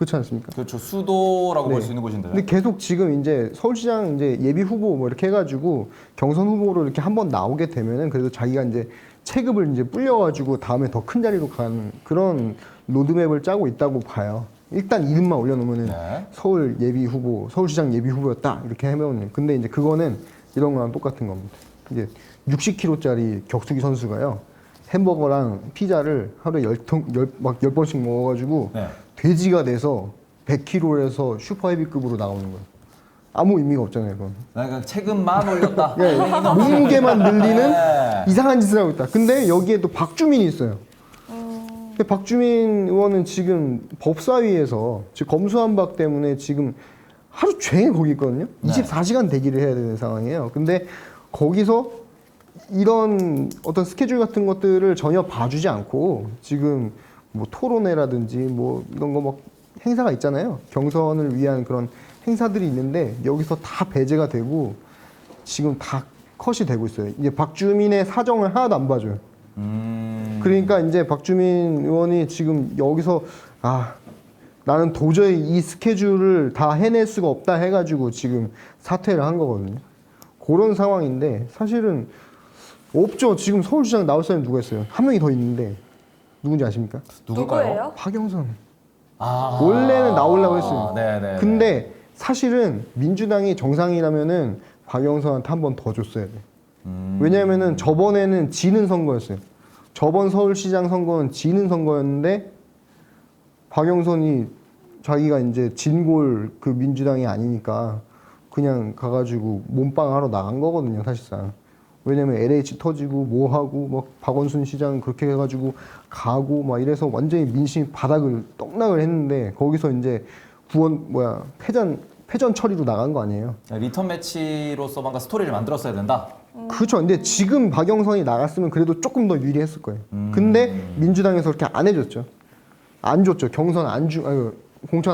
그렇지 않습니까? 그렇죠. 수도라고 네. 볼 수 있는 곳인데. 근데 계속 지금 이제 서울시장 이제 예비 후보 뭐 이렇게 해가지고 경선 후보로 이렇게 한번 나오게 되면은 그래도 자기가 이제 체급을 이제 불려가지고 다음에 더 큰 자리로 가는 그런 로드맵을 짜고 있다고 봐요. 일단 이름만 올려놓으면은 네. 서울 예비 후보, 서울시장 예비 후보였다 이렇게 하면 근데 이제 그거는 이런 거랑 똑같은 겁니다. 이제 60kg짜리 격투기 선수가요 햄버거랑 피자를 하루에 10번씩 먹어가지고 네. 돼지가 돼서 100kg에서 슈퍼 헤비급으로 나오는 거예요. 아무 의미가 없잖아요, 그건. 그러니까 체급만 올렸다. 예, 몸무게만 늘리는 네. 이상한 짓을 하고 있다. 근데 여기에 또 박주민이 있어요. 근데 박주민 의원은 지금 법사위에서 즉 검수완박 때문에 지금 하루 종일 거기 있거든요. 네. 24시간 대기를 해야 되는 상황이에요. 근데 거기서 이런 어떤 스케줄 같은 것들을 전혀 봐주지 않고 지금 뭐 토론회라든지 뭐 이런 거 막 행사가 있잖아요. 경선을 위한 그런 행사들이 있는데 여기서 다 배제가 되고 지금 다 컷이 되고 있어요. 이제 박주민의 사정을 하나도 안 봐줘요. 그러니까 이제 박주민 의원이 지금 여기서 아 나는 도저히 이 스케줄을 다 해낼 수가 없다 해가지고 지금 사퇴를 한 거거든요. 그런 상황인데 사실은 없죠. 지금 서울시장 나올 사람이 누가 있어요? 한 명이 더 있는데 누군지 아십니까? 누구예요? 박영선. 아. 원래는 나오려고 했어요. 네네. 근데 사실은 민주당이 정상이라면은 박영선한테 한 번 더 줬어야 돼. 왜냐하면은 저번에는 지는 선거였어요. 저번 서울시장 선거는 지는 선거였는데 박영선이 자기가 이제 진골 그 민주당이 아니니까 그냥 가가지고 몸빵하러 나간 거거든요, 사실상. 왜냐면 LH 터지고 뭐 하고 막 박원순 시장 그렇게 해가지고 가고 막 이래서 완전히 민심이 바닥을 떡락을 했는데 거기서 이제 패전 처리로 나간 거 아니에요. 리턴 매치로서 뭔가 스토리를 만들었어야 된다. 그렇죠. 근데 지금 박영선이 나갔으면 그래도 조금 더 유리했을 거예요. 근데 민주당에서 그렇게 안 해줬죠. 안 줬죠. 공천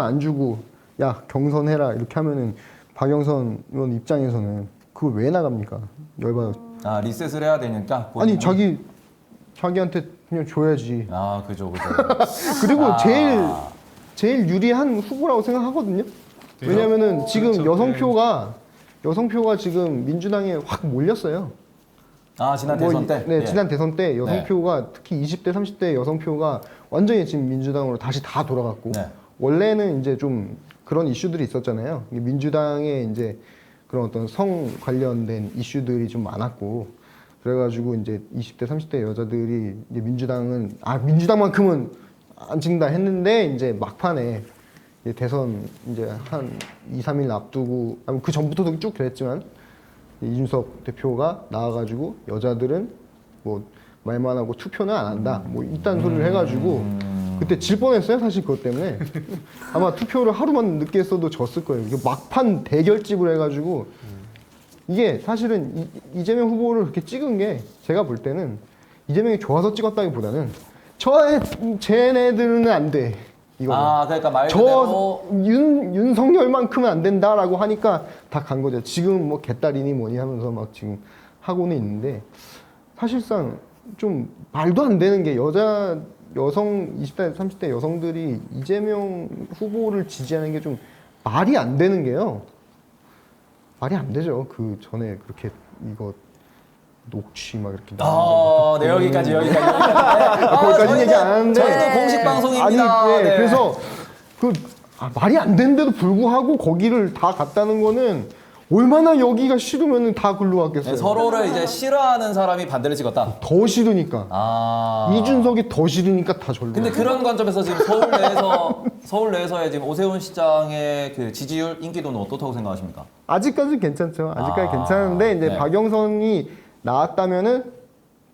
안 주고 야 경선해라 이렇게 하면은 박영선 의원 입장에서는 그걸 왜 나갑니까? 열받아. 아 리셋을 해야 되니까. 아니 본인이. 자기한테 그냥 줘야지. 아 그죠 그죠. 그리고 제일 유리한 후보라고 생각하거든요. 왜냐면은 지금 그렇죠. 여성표가 지금 민주당에 확 몰렸어요. 아 지난 대선 때. 네, 예. 지난 대선 때 여성표가 특히 20대, 30대 여성표가 완전히 지금 민주당으로 다시 다 돌아갔고 네. 원래는 이제 좀 그런 이슈들이 있었잖아요. 민주당에 이제 그런 어떤 성 관련된 이슈들이 좀 많았고 그래가지고 이제 20대, 30대 여자들이 이제 민주당만큼은 안 찍는다 했는데 이제 막판에 이제 대선 이제 한 2, 3일 앞두고 그 전부터도 쭉 그랬지만 이준석 대표가 나와가지고 여자들은 뭐 말만 하고 투표는 안 한다 뭐 이딴 소리를 해가지고 그때 질 뻔했어요 사실 그것 때문에 아마 투표를 하루만 늦게 했어도 졌을 거예요. 이게 막판 대결집을 해가지고 이게 사실은 이재명 후보를 그렇게 찍은 게 제가 볼 때는 이재명이 좋아서 찍었다기보다는 쟤네들은 안 돼. 이거. 아 그러니까 말 그대로. 윤석열만큼은 안 된다라고 하니까 다 간 거죠. 지금 뭐 개딸이니 뭐니 하면서 막 지금 하고는 있는데 사실상 좀 말도 안 되는 게 여성 20대, 30대 여성들이 이재명 후보를 지지하는 게 좀 말이 안 되는 게요. 말이 안 되죠. 그 전에 그렇게 이거 녹취 막 이렇게 네 여기까지. 거기까지 얘기 안 하는데 저희도 공식 방송입니다. 아니 네. 그래서 말이 안 되는데도 불구하고 거기를 다 갔다는 거는 얼마나 여기가 싫으면 다 글로 갔겠어요. 네, 서로를 이제 싫어하는 사람이 반대를 찍었다. 더 싫으니까 아. 이준석이 더 싫으니까 다 절로. 근데 그런 관점에서 지금 서울 내에서의 지금 오세훈 시장의 그 지지율 인기도는 어떻다고 생각하십니까? 아직까지 괜찮죠. 아직까지 아, 괜찮은데 이제 네. 박영선이 나왔다면은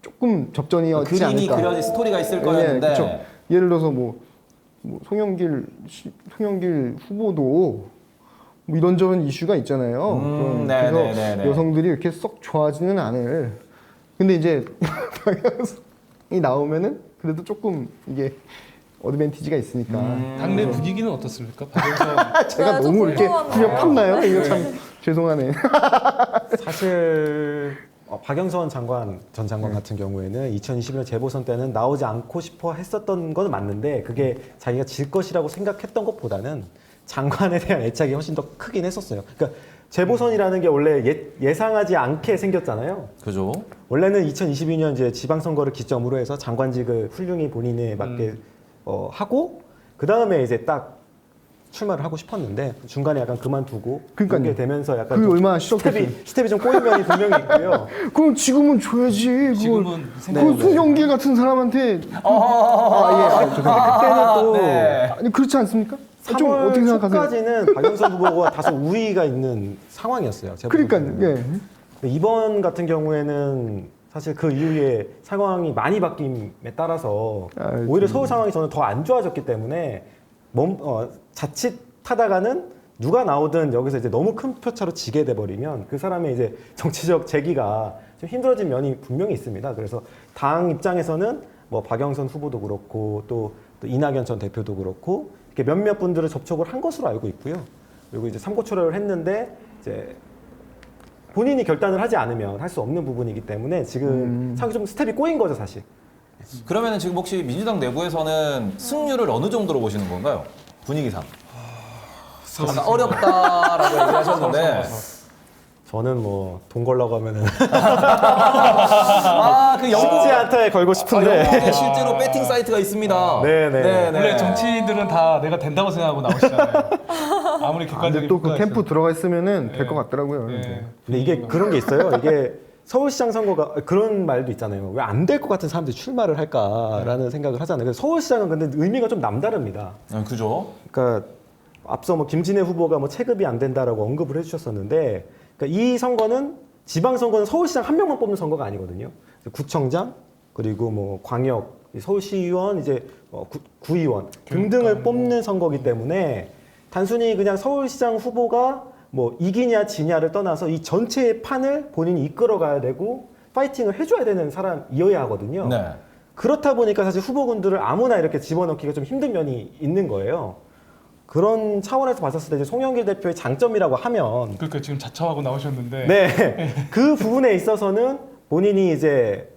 조금 접전이었지 그림이 않을까. 그려진 스토리가 있을 네, 거였는데. 그쵸. 예를 들어서 뭐 송영길 후보도 뭐 이런저런 이슈가 있잖아요. 네, 그래서 네, 네, 네. 여성들이 이렇게 썩 좋아하지는 않을. 근데 이제 박영선이 나오면은 그래도 조금 이게 어드밴티지가 있으니까. 당내 분위기는 어떻습니까? 박영선 제가 네, 좀 너무 이렇게 궁금하네요. 그냥 팠나요? 이거 참 죄송하네. 사실 박영선 전 장관 같은 경우에는 2021년 재보선 때는 나오지 않고 싶어 했었던 건 맞는데 그게 자기가 질 것이라고 생각했던 것보다는 장관에 대한 애착이 훨씬 더 크긴 했었어요. 그러니까 재보선이라는 게 원래 예상하지 않게 생겼잖아요. 그죠? 원래는 2022년 이제 지방선거를 기점으로 해서 장관직을 훌륭히 본인에 맞게 하고 그 다음에 이제 딱 출마를 하고 싶었는데 중간에 약간 그만두고 그러니까요. 그렇게 되면서 약간 그게 좀 얼마나 시적했어요. 스텝이 좀 꼬인 면이 분명히 있고요. 그럼 지금은 줘야지. 그걸. 지금은 그 송영길 같은 사람한테 그때는 또 네. 아니 그렇지 않습니까? 좀 3월 어떻게 생각하세요? 초까지는 박영선 후보가 다소 우위가 있는 상황이었어요. 재보선 그러니까 때는. 예. 근데 이번 같은 경우에는 사실 그 이후에 상황이 많이 바뀜에 따라서 오히려 서울 상황이 저는 더 안 좋아졌기 때문에 자칫 하다가는 누가 나오든 여기서 이제 너무 큰 표차로 지게 돼버리면 그 사람의 이제 정치적 재기가 좀 힘들어진 면이 분명히 있습니다. 그래서 당 입장에서는 뭐 박영선 후보도 그렇고 또 이낙연 전 대표도 그렇고 이렇게 몇몇 분들을 접촉을 한 것으로 알고 있고요. 그리고 이제 삼고초려를 했는데 이제 본인이 결단을 하지 않으면 할 수 없는 부분이기 때문에 지금 상당히 좀 스텝이 꼬인 거죠, 사실. 그러면은 지금 혹시 민주당 내부에서는 승률을 어느 정도로 보시는 건가요? 분위기상. 약간 어렵다라고 얘기하셨는데. 저는 뭐 돈 걸라고 하면은 그 쉽지 않다에 걸고 싶은데. 영국에 실제로 배팅 사이트가 있습니다. 네네. 원래 정치인들은 다 내가 된다고 생각하고 나오시잖아요. 아무리 근데 객관적인 또 그 평가가 캠프 있어도. 들어가 있으면은 될 네. 것 같더라고요. 네. 근데 이게 그런 게 있어요. 이게 서울시장 선거가 그런 말도 있잖아요. 왜 안 될 것 같은 사람들이 출마를 할까라는 생각을 하잖아요. 그래서 서울시장은 근데 의미가 좀 남다릅니다. 그죠? 그러니까 앞서 뭐 김진애 후보가 뭐 체급이 안 된다라고 언급을 해주셨었는데, 그러니까 이 선거는 지방선거는 서울시장 한 명만 뽑는 선거가 아니거든요. 구청장 그리고 뭐 광역, 서울시의원, 이제 구의원 등등을 뽑는 선거기 때문에 단순히 그냥 서울시장 후보가 뭐 이기냐 지냐를 떠나서 이 전체의 판을 본인이 이끌어가야 되고 파이팅을 해줘야 되는 사람이어야 하거든요. 네. 그렇다 보니까 사실 후보군들을 아무나 이렇게 집어넣기가 좀 힘든 면이 있는 거예요. 그런 차원에서 봤었을 때 이제 송영길 대표의 장점이라고 하면 그러니까 지금 자처하고 나오셨는데 네, 그 부분에 있어서는 본인이 이제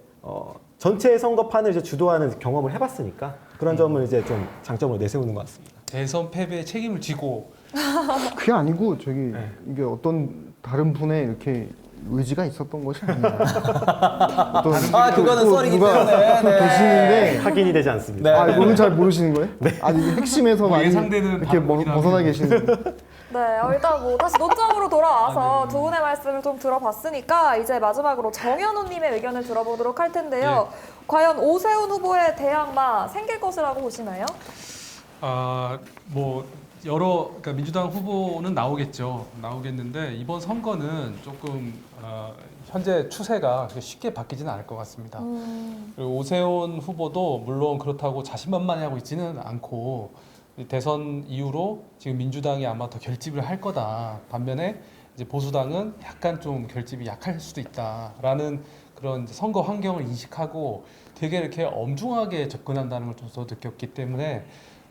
전체 선거판을 이제 주도하는 경험을 해봤으니까 그런 점을 이제 좀 장점으로 내세우는 것 같습니다. 대선 패배에 책임을 지고 그게 아니고 저기 네. 이게 어떤 다른 분의 이렇게 의지가 있었던 것이 아니에요. 그거는 썰이기 누가 때문에. 네. 계시는데 확인이 되지 않습니다. 네. 아 이거는 잘 모르시는 거예요? 아니 핵심에서 뭐 많이 예상되는 이렇게 반응이긴 벗어나 하네요. 계시는. 네, 일단 뭐 다시 논점으로 돌아와서 두 분의 말씀을 좀 들어봤으니까 이제 마지막으로 정현우님의 의견을 들어보도록 할 텐데요. 과연 오세훈 후보의 대항마 생길 것이라고 보시나요? 뭐 여러 그러니까 민주당 후보는 나오겠는데 이번 선거는 조금 현재 추세가 쉽게 바뀌지는 않을 것 같습니다. 그리고 오세훈 후보도 물론 그렇다고 자신만만해하고 있지는 않고 대선 이후로 지금 민주당이 아마 더 결집을 할 거다. 반면에 이제 보수당은 약간 좀 결집이 약할 수도 있다라는 그런 이제 선거 환경을 인식하고 되게 이렇게 엄중하게 접근한다는 걸 좀 더 느꼈기 때문에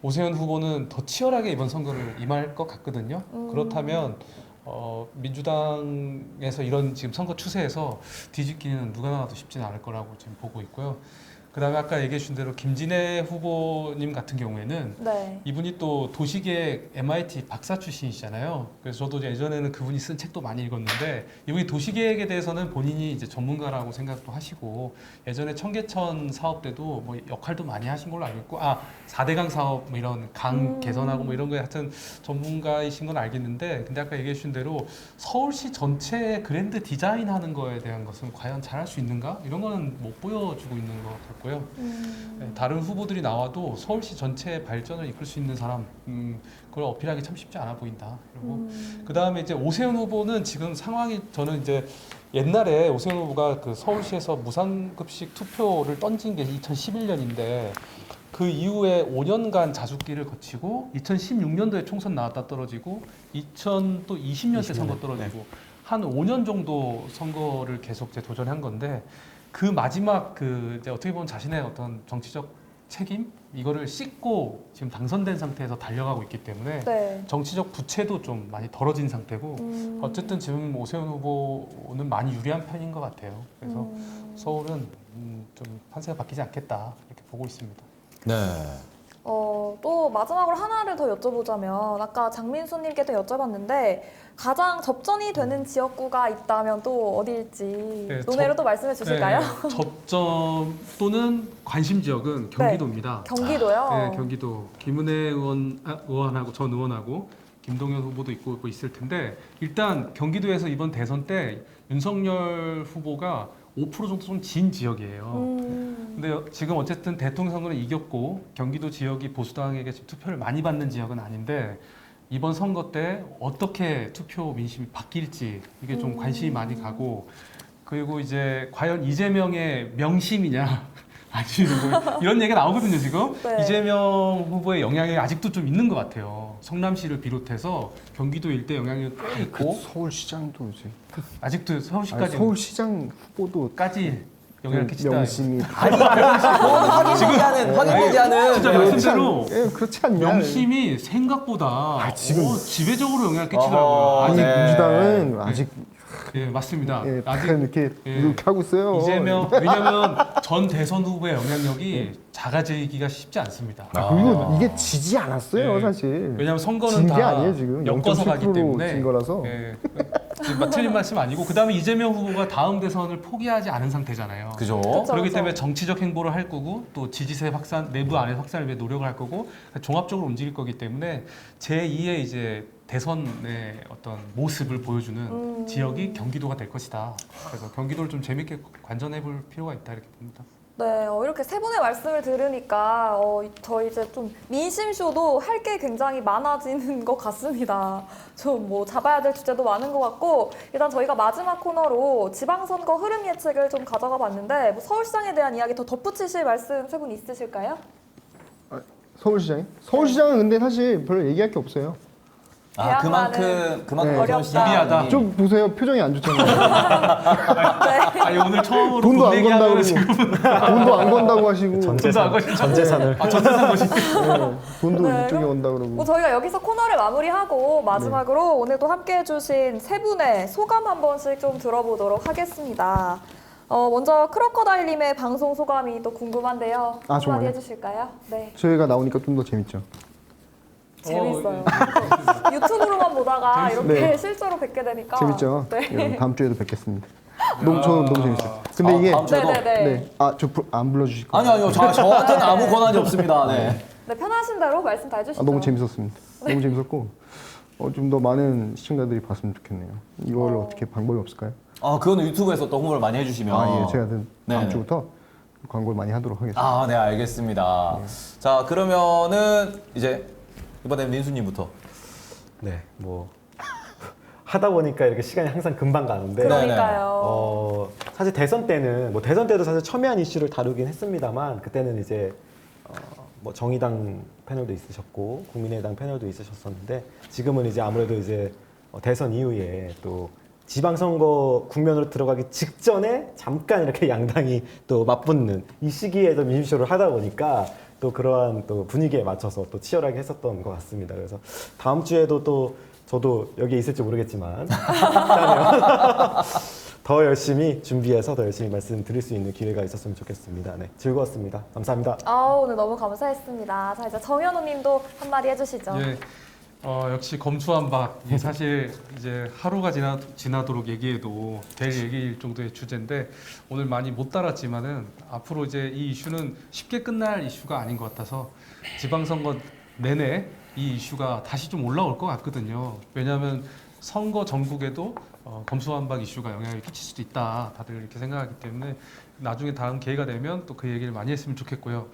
오세훈 후보는 더 치열하게 이번 선거를 임할 것 같거든요. 그렇다면 민주당에서 이런 지금 선거 추세에서 뒤집기는 누가 나와도 쉽지는 않을 거라고 지금 보고 있고요. 그다음에 아까 얘기해 주신 대로 김진애 후보님 같은 경우에는 네. 이분이 또 도시계획 MIT 박사 출신이시잖아요. 그래서 저도 예전에는 그분이 쓴 책도 많이 읽었는데 이분이 도시계획에 대해서는 본인이 이제 전문가라고 생각도 하시고 예전에 청계천 사업 때도 뭐 역할도 많이 하신 걸로 알고 있고 4대강 사업 뭐 이런 강 개선하고 뭐 이런 거에 하여튼 전문가이신 건 알겠는데 근데 아까 얘기해 주신 대로 서울시 전체 그랜드 디자인하는 거에 대한 것은 과연 잘할 수 있는가? 이런 거는 못 보여주고 있는 것 같고요. 네, 다른 후보들이 나와도 서울시 전체의 발전을 이끌 수 있는 사람 그걸 어필하기 참 쉽지 않아 보인다. 그리고 그 다음에 이제 오세훈 후보는 지금 상황이 저는 이제 옛날에 오세훈 후보가 그 서울시에서 무상급식 투표를 던진 게 2011년인데 그 이후에 5년간 자숙기를 거치고 2016년도에 총선 나왔다 떨어지고 2020년 때 선거 떨어지고 한 5년 정도 선거를 계속 이제 도전한 건데 그 마지막 그 이제 어떻게 보면 자신의 어떤 정치적 책임 이거를 씻고 지금 당선된 상태에서 달려가고 있기 때문에 네. 정치적 부채도 좀 많이 덜어진 상태고 어쨌든 지금 오세훈 후보는 많이 유리한 편인 것 같아요. 그래서 서울은 좀 판세가 바뀌지 않겠다 이렇게 보고 있습니다. 네. 또 마지막으로 하나를 더 여쭤보자면 아까 장민수님께도 여쭤봤는데 가장 접전이 되는 지역구가 있다면 또 어디일지 네, 논외로 또 말씀해 주실까요? 네, 접점 또는 관심 지역은 경기도입니다. 경기도요? 네, 경기도 김은혜 의원하고 전 의원하고 김동연 후보도 있고 있을 텐데 일단 경기도에서 이번 대선 때 윤석열 후보가 5% 정도 좀 진 지역이에요. 근데 지금 어쨌든 대통령 선거는 이겼고 경기도 지역이 보수당에게 지금 투표를 많이 받는 지역은 아닌데 이번 선거 때 어떻게 투표 민심이 바뀔지 이게 좀 관심이 많이 가고 그리고 이제 과연 이재명의 명심이냐 아니면 뭐 이런 얘기가 나오거든요 지금. 네. 이재명 후보의 영향이 아직도 좀 있는 것 같아요. 성남시를 비롯해서 경기도 일대 영향이 꽤 있고 서울시장도 이제 아직도 서울시까지 서울시장 후보도까지 영향을 끼친다. 명심이 확인되지 않은. 진짜 말씀대로 예, 그렇지 않냐? 명심이 생각보다 지금- 지배적으로 영향을 끼치더라고요. 어허, 아직 네. 민주당은 아직 예 맞습니다. 예, 아직 이렇게 이렇게 하고 있어요. 이재명 왜냐하면 전 대선 후보의 영향력이 작아지기가 쉽지 않습니다. 그리고 이게 지지 않았어요, 네. 사실. 왜냐하면 선거는 진 게 다 아니에요, 지금. 엮어서 가기 0.7% 때문에 진 거라서. 예, 틀린 말씀 아니고 그다음에 이재명 후보가 다음 대선을 포기하지 않은 상태잖아요. 그죠? 그렇기 그렇죠. 때문에 정치적 행보를 할 거고 또 지지세 확산 내부 안에 확산을 위해 노력을 할 거고 종합적으로 움직일 거기 때문에 제2의 이제 대선의 어떤 모습을 보여주는 지역이 경기도가 될 것이다. 그래서 경기도를 좀 재밌게 관전해 볼 필요가 있다 이렇게 봅니다. 네, 이렇게 세 분의 말씀을 들으니까 저희 이제 좀 민심쇼도 할 게 굉장히 많아지는 것 같습니다. 좀 뭐 잡아야 될 주제도 많은 것 같고 일단 저희가 마지막 코너로 지방선거 흐름 예측을 좀 가져가 봤는데 뭐 서울시장에 대한 이야기 더 덧붙이실 말씀 세 분 있으실까요? 서울시장이? 서울시장은 근데 사실 별로 얘기할 게 없어요. 아, 대학만은 그만큼 네. 어렵다. 미비하다. 좀 보세요, 표정이 안 좋잖아요. 아니 오늘 처음으로 돈도 돈 안 얘기하면 건다고 지금 돈도 안 건다고 하시고 전 재산을 전세산 거시. 돈도 네, 이쪽에 온다 그러고. 뭐 저희가 여기서 코너를 마무리하고 마지막으로 오늘도 함께해 주신 세 분의 소감 한 번씩 좀 들어보도록 하겠습니다. 먼저 크로커다일님의 방송 소감이 또 궁금한데요. 아, 한마디 정말요? 해주실까요? 네, 저희가 나오니까 좀 더 재밌죠. 재밌어요. 유튜브로만 보다가 이렇게 네. 실제로 뵙게 되니까 재밌죠? 네. 여러분, 다음 주에도 뵙겠습니다. 저는 너무 재밌어요. 근데 이게 다음 주에도? 네네네. 네, 저 안 불러주실 거예요? 아니요, 저한테는 아무 권한이 없습니다. 네. 네, 편하신 대로 말씀 다 해주시죠. 너무 재밌었습니다. 너무 재밌었고 좀 더 많은 시청자들이 봤으면 좋겠네요. 이걸 어떻게 방법이 없을까요? 그거는 유튜브에서 또 홍보를 많이 해주시면. 예, 제가 다음 네네. 주부터 광고를 많이 하도록 하겠습니다. 아, 네, 알겠습니다. 자, 그러면은 이제 이번엔 민수님부터. 네, 뭐 하다 보니까 이렇게 시간이 항상 금방 가는데 그러니까요. 사실 대선 때는 뭐 대선 때도 사실 첨예한 이슈를 다루긴 했습니다만 그때는 이제 뭐 정의당 패널도 있으셨고 국민의당 패널도 있으셨었는데 지금은 이제 아무래도 이제 대선 이후에 또 지방선거 국면으로 들어가기 직전에 잠깐 이렇게 양당이 또 맞붙는 이 시기에도 민심쇼를 하다 보니까 또 그러한 또 분위기에 맞춰서 또 치열하게 했었던 것 같습니다. 그래서 다음 주에도 또 저도 여기에 있을지 모르겠지만 더 열심히 준비해서 더 열심히 말씀드릴 수 있는 기회가 있었으면 좋겠습니다. 네, 즐거웠습니다. 감사합니다. 오늘 너무 감사했습니다. 자, 이제 정현우님도 한마디 해주시죠. 예, 역시 검수완박. 이게 사실 이제 하루가 지나도록 얘기해도 될 얘기일 정도의 주제인데 오늘 많이 못 달았지만은 앞으로 이제 이 이슈는 쉽게 끝날 이슈가 아닌 것 같아서 지방선거 내내 이 이슈가 다시 좀 올라올 것 같거든요. 왜냐하면 선거 전국에도 검수완박 이슈가 영향을 끼칠 수도 있다. 다들 이렇게 생각하기 때문에 나중에 다음 기회가 되면 또 그 얘기를 많이 했으면 좋겠고요.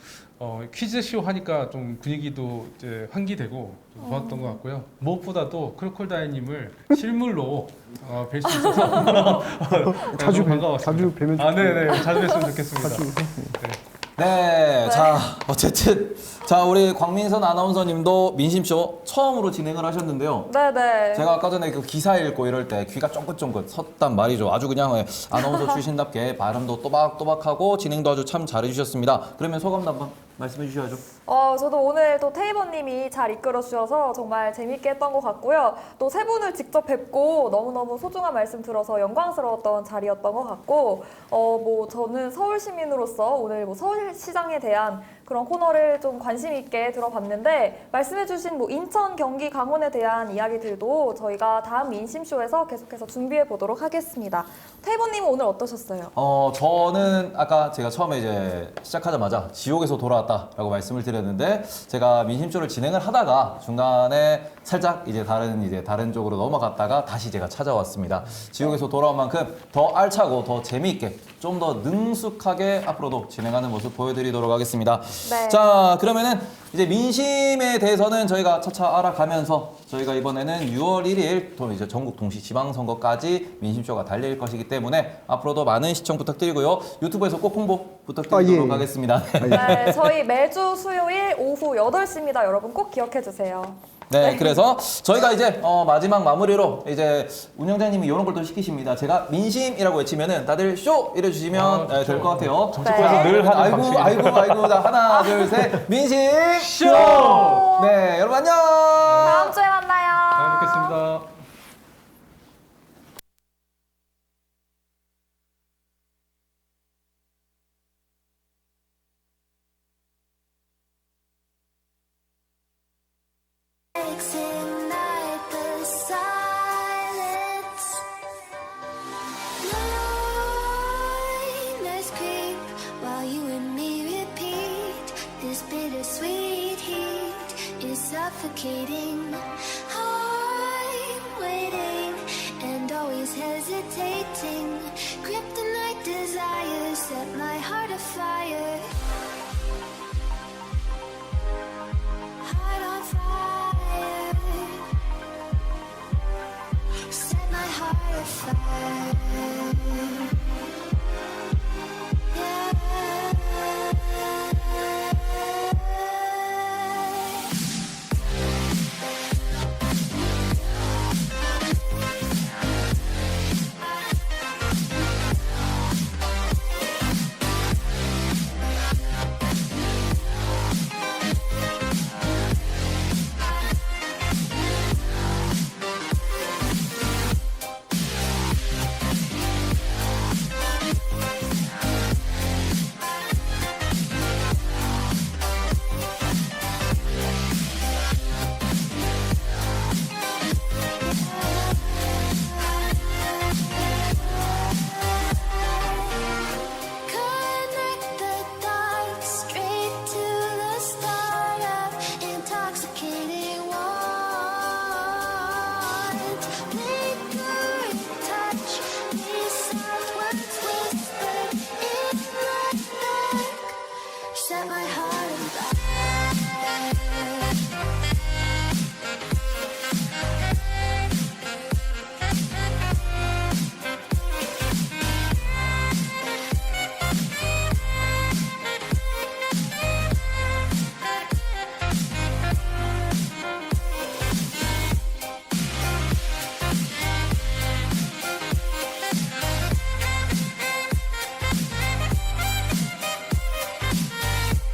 퀴즈쇼 하니까 좀 분위기도 이제 환기되고 좀 좋았던 것 같고요. 무엇보다도 크로콜다이님을 실물로 뵐 수 있어서 자주 반가웠습니다. 자주 뵈면 네네 자주 뵀으면 좋겠습니다. 네, 자, 어쨌든 자, 우리 광민선 아나운서님도 민심쇼 처음으로 진행을 하셨는데요. 네네. 제가 아까 전에 그 기사 읽고 이럴 때 귀가 쫑긋쫑긋 섰단 말이죠. 아주 그냥 아나운서 출신답게 발음도 또박또박하고 진행도 아주 참 잘해주셨습니다. 그러면 소감도 한번 말씀해 주셔야죠. 저도 오늘 또 테이버님이 잘 이끌어 주셔서 정말 재밌게 했던 것 같고요. 또 세 분을 직접 뵙고 너무너무 소중한 말씀 들어서 영광스러웠던 자리였던 것 같고, 뭐 저는 서울 시민으로서 오늘 뭐 서울시장에 대한 그런 코너를 좀 관심 있게 들어봤는데, 말씀해주신 뭐 인천, 경기, 강원에 대한 이야기들도 저희가 다음 민심쇼에서 계속해서 준비해 보도록 하겠습니다. 테이버님은 오늘 어떠셨어요? 저는 아까 제가 처음에 이제 시작하자마자 지옥에서 돌아왔다라고 말씀을 드렸는데, 제가 민심쇼를 진행을 하다가 중간에 살짝 이제 다른 쪽으로 넘어갔다가 다시 제가 찾아왔습니다. 지옥에서 돌아온 만큼 더 알차고 더 재미있게 좀 더 능숙하게 앞으로도 진행하는 모습 보여드리도록 하겠습니다. 네. 자, 그러면은 이제 민심에 대해서는 저희가 차차 알아가면서 저희가 이번에는 6월 1일 또 이제 전국 동시 지방선거까지 민심쇼가 달릴 것이기 때문에 앞으로도 많은 시청 부탁드리고요. 유튜브에서 꼭 홍보 부탁드리도록 예. 하겠습니다. 네, 저희 매주 수요일 오후 8시입니다. 여러분 꼭 기억해 주세요. 네, 그래서 저희가 이제 마지막 마무리로 이제 운영자님이 이런 걸 또 시키십니다. 제가 민심이라고 외치면은 다들 쇼 이래 주시면 될 것 같아요. 정치권에서 네. 늘 하는 아이고, 방식이에요. 아이고, 자, 하나, 둘, 셋, 민심 쇼. 네, 여러분 안녕. 다음 주에 만나요. 다음에 뵙겠습니다. Ignite the silence. Nightmares creep while you and me repeat. This bittersweet heat is suffocating.